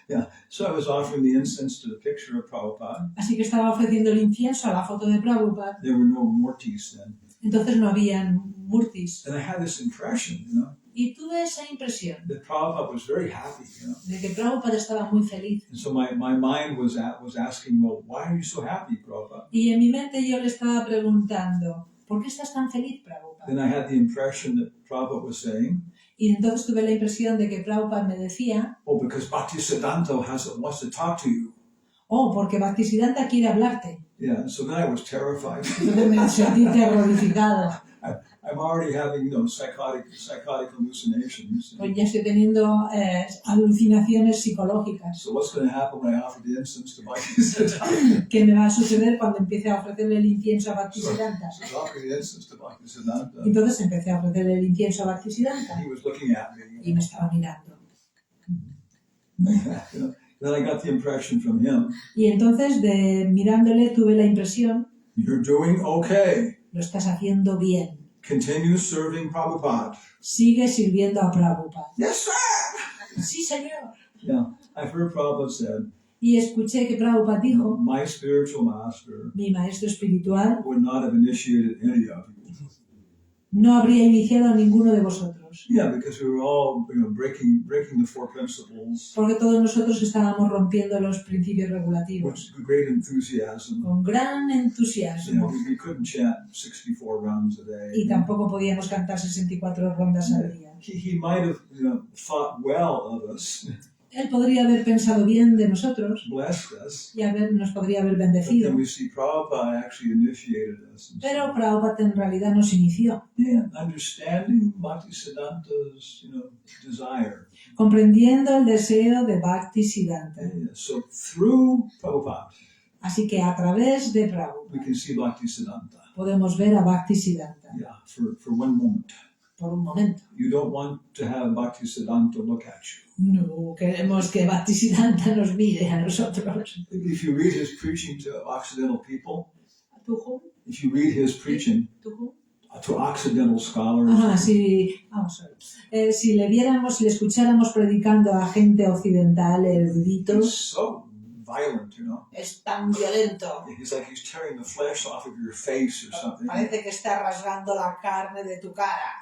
Yeah. So I was offering the incense to the picture of Prabhupada. Así que estaba ofreciendo el incienso a la foto de Prabhupada. There were no murtis then. Entonces no habían murtis. And I had this impression, Y tuve esa impresión that Prabhupada was very happy, de que Prabhupada estaba muy feliz. And so my mind was asking, well, why are you so happy, Prabhupada? Y en mi mente yo le estaba preguntando, ¿por qué estás tan feliz, Prabhupada? Then I had the impression that Prabhupada was saying, Y entonces tuve la impresión de que Prabhupada me decía, oh, because Bhaktisiddhanta wants to talk to you. oh, porque Bhaktisiddhanta quiere hablarte. Yeah, so then I was terrified. Entonces me sentí terrorizado. I'm already having, psychotic hallucinations. Pues ya estoy teniendo alucinaciones psicológicas. So what's going to happen when I offer the incense to Bhaktisiddhanta? ¿Qué me va a suceder cuando empiece a ofrecerle el incienso a Bhaktisiddhanta? So I was offering the incense to Bhaktisiddhanta. Entonces empecé a ofrecerle el incienso a Bhaktisiddhanta He was looking at me. y me estaba mirando. Then I got the impression from him, Y entonces, mirándole, tuve la impresión, you're doing okay. lo estás haciendo bien. Continue serving Prabhupada. Sigue sirviendo a Prabhupada. Yes, sir! Sí, señor. Yeah, I've heard Prabhupada said, Y escuché que Prabhupada dijo, my spiritual master mi maestro espiritual would not have initiated any of you. no habría iniciado a ninguno de vosotros. Yeah, because we were all, breaking the four principles Porque todos nosotros estábamos rompiendo los principios regulativos. with great enthusiasm. Con gran entusiasmo. We couldn't chant 64 rounds a Y day. tampoco podíamos cantar 64 rondas al día. He might have, thought well of us, Él podría haber pensado bien de nosotros blessed us. y nos podría haber But bendecido. then we see Prabhupada actually initiated us. And Pero Prabhupada en realidad nos inició, understanding Bhaktisiddhanta's, desire. comprendiendo el deseo de Bhaktisiddhanta. So through Prabhupada, Así que a través de we Prabhupada can see Bhaktisiddhanta. podemos ver a Bhaktisiddhanta Yeah, for one moment. por un momento. You don't want to have Bhaktisiddhanta look at you. No queremos que Bhaktisiddhanta nos mire a nosotros. If you read his preaching to Occidental people, ¿Tú, Ju? if you read his preaching ¿Tú, Ju? to Occidental scholars, Ajá, sí. Si le viéramos, si le escucháramos predicando a gente occidental, it's eruditos, so violent, es tan violento. It's like he's tearing the flesh off of your face or something. Parece que está rasgando la carne de tu cara.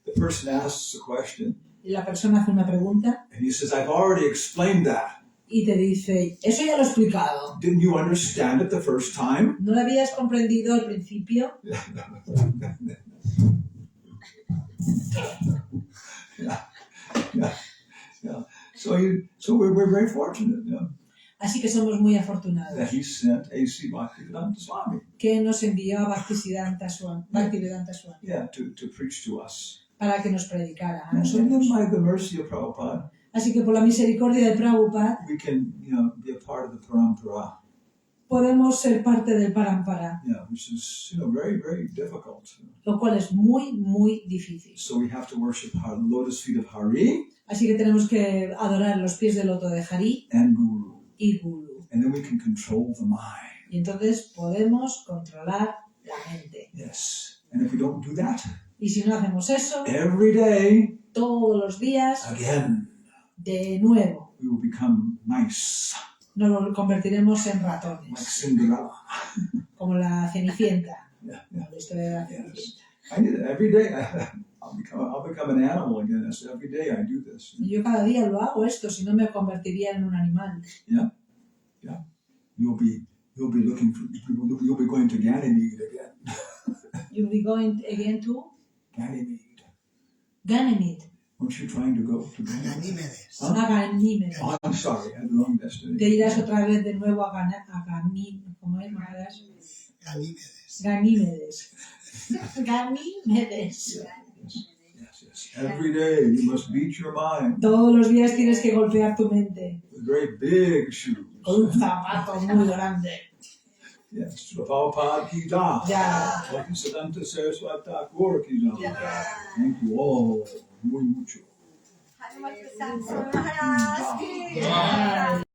The person asks a question, Y la persona hace una pregunta and he says, I've already explained that. y te dice, eso ya lo he explicado. Didn't you understand it the first time? ¿No lo habías comprendido al principio? Yeah. So we're very fortunate, Así que somos muy afortunados that he sent A.C. Bhaktivedanta Swami, que nos envió a Bhaktisiddhanta Swami, yeah, to preach to us. para que nos predicara a And then nosotros. by the mercy of Prabhupada, Así que por la misericordia de Prabhupada we can, be a part of the parampara, podemos ser parte del Parampara, which is, very, very difficult. lo cual es muy, muy difícil. So we have to worship the lotus feet of Hari Así que tenemos que adorar los pies del loto de Hari and Guru. y Guru. And then we can control the mind. Y entonces podemos controlar la mente. Yes. And if we don't do that, Y si no hacemos eso, every day, todos los días, again, de nuevo, we will become mice, nos convertiremos en like ratones, Cinderella. como la Cenicienta. Yeah. La historia de la Yes. Cenicienta. I need it every day. I'll become an animal again. That's every day I do this. Y yo cada día lo hago esto, si no me convertiría en un animal. Yeah. You'll be looking for. You'll be going to Ganymede again. You'll be going again to Ganymede. Ganymede. Aren't you trying to go to Ganymede? Ganímedes. Huh? A Ganímedes. Oh, I'm sorry, I had the wrong Te destiny. irás otra vez de nuevo a Ganímedes. ¿Cómo es, Maharaj? Ganímedes. Ganímedes. Ganímedes. Yes. Every day you must beat your mind Todos los días tienes que golpear tu mente with great big shoes. con un zapato muy grande. Yes, Prabhupada ki jai. Ya. Bhaktisiddhanta Saraswati Thakur ki jai. Thank you all muy mucho. Hanumatpresaka, Swami Maharaj ki Jai. jai.